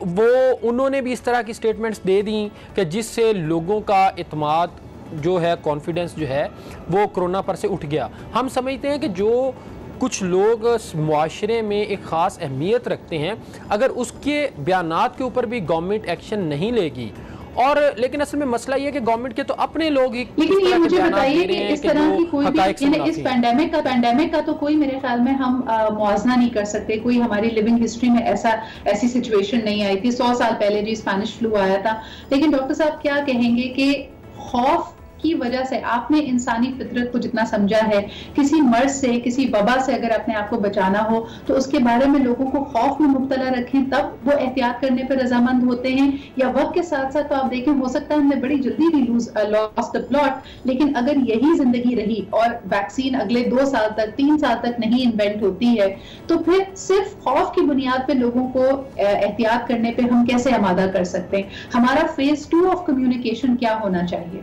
وہ انہوں نے بھی اس طرح کی سٹیٹمنٹس دے دیں کہ جس سے لوگوں کا اعتماد جو ہے, کانفیڈنس جو ہے وہ کرونا پر سے اٹھ گیا. ہم سمجھتے ہیں کہ جو کچھ لوگ معاشرے میں ایک خاص اہمیت رکھتے ہیں, اگر اس کے بیانات کے اوپر بھی گورنمنٹ ایکشن نہیں لے گی, اور لیکن اصل میں مسئلہ یہ ہے کہ گورنمنٹ کے تو اپنے لوگ ہی, لیکن یہ مجھے بتائیے کہ اس طرح کی کوئی بھی, یعنی اس پینڈیمک کا تو کوئی میرے خیال میں ہم موازنہ نہیں کر سکتے. کوئی ہماری لیونگ ہسٹری میں ایسی سچویشن نہیں آئی تھی. 100 سال پہلے جی اسپینش فلو آیا تھا. لیکن ڈاکٹر صاحب کیا کہیں گے کہ خوف کی وجہ سے آپ نے انسانی فطرت کو جتنا سمجھا ہے, کسی مرض سے, کسی وبا سے اگر اپنے آپ کو بچانا ہو تو اس کے بارے میں لوگوں کو خوف میں مبتلا رکھیں, تب وہ احتیاط کرنے پہ رضامند ہوتے ہیں, یا وقت کے ساتھ ساتھ تو آپ دیکھیں ہو سکتا ہے ہم نے بڑی جلدی بھی لاس دا پلاٹ, لیکن اگر یہی زندگی رہی اور ویکسین اگلے 2 سال تک 3 سال تک نہیں انوینٹ ہوتی ہے, تو پھر صرف خوف کی بنیاد پہ لوگوں کو احتیاط کرنے پہ ہم کیسے آمادہ کر سکتے ہیں؟ ہمارا فیز 2 آف کمیونیکیشن کیا ہونا چاہیے؟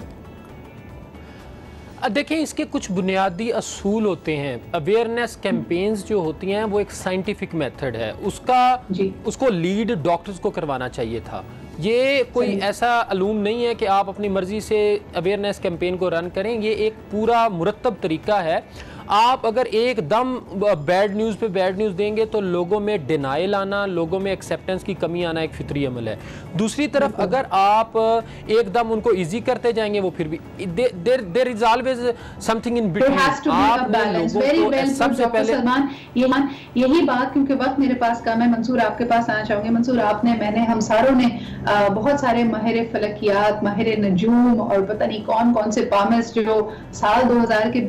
دیکھیں اس کے کچھ بنیادی اصول ہوتے ہیں. اویئرنیس کیمپینز جو ہوتی ہیں وہ ایک سائنٹیفک میتھڈ ہے, اس کو لیڈ ڈاکٹرز کو کروانا چاہیے تھا. یہ کوئی ایسا علوم نہیں ہے کہ آپ اپنی مرضی سے اویئرنیس کیمپین کو رن کریں, یہ ایک پورا مرتب طریقہ ہے. آپ اگر ایک دم بیڈ نیوز پہ بیڈ نیوز دیں گے تو لوگوں میں ڈینائل آنا, لوگوں میں ایکسیپٹنس کی کمی آنا ایک فطری عمل ہے. دوسری طرف اگر آپ ایک دم ان کو ایزی کرتے جائیں گے, وہ پھر بھی there is always something in between. سب سے پہلے یہی بات, کیونکہ وقت میرے پاس کم ہے, منصور آپ کے پاس آنا چاہوں گے. منصور, آپ نے, میں نے, ہم ساروں نے بہت سارے ماہر فلکیات, ماہر نجوم اور پتہ نہیں کون کون سے پامس جو سال 2000 کے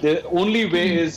The only way is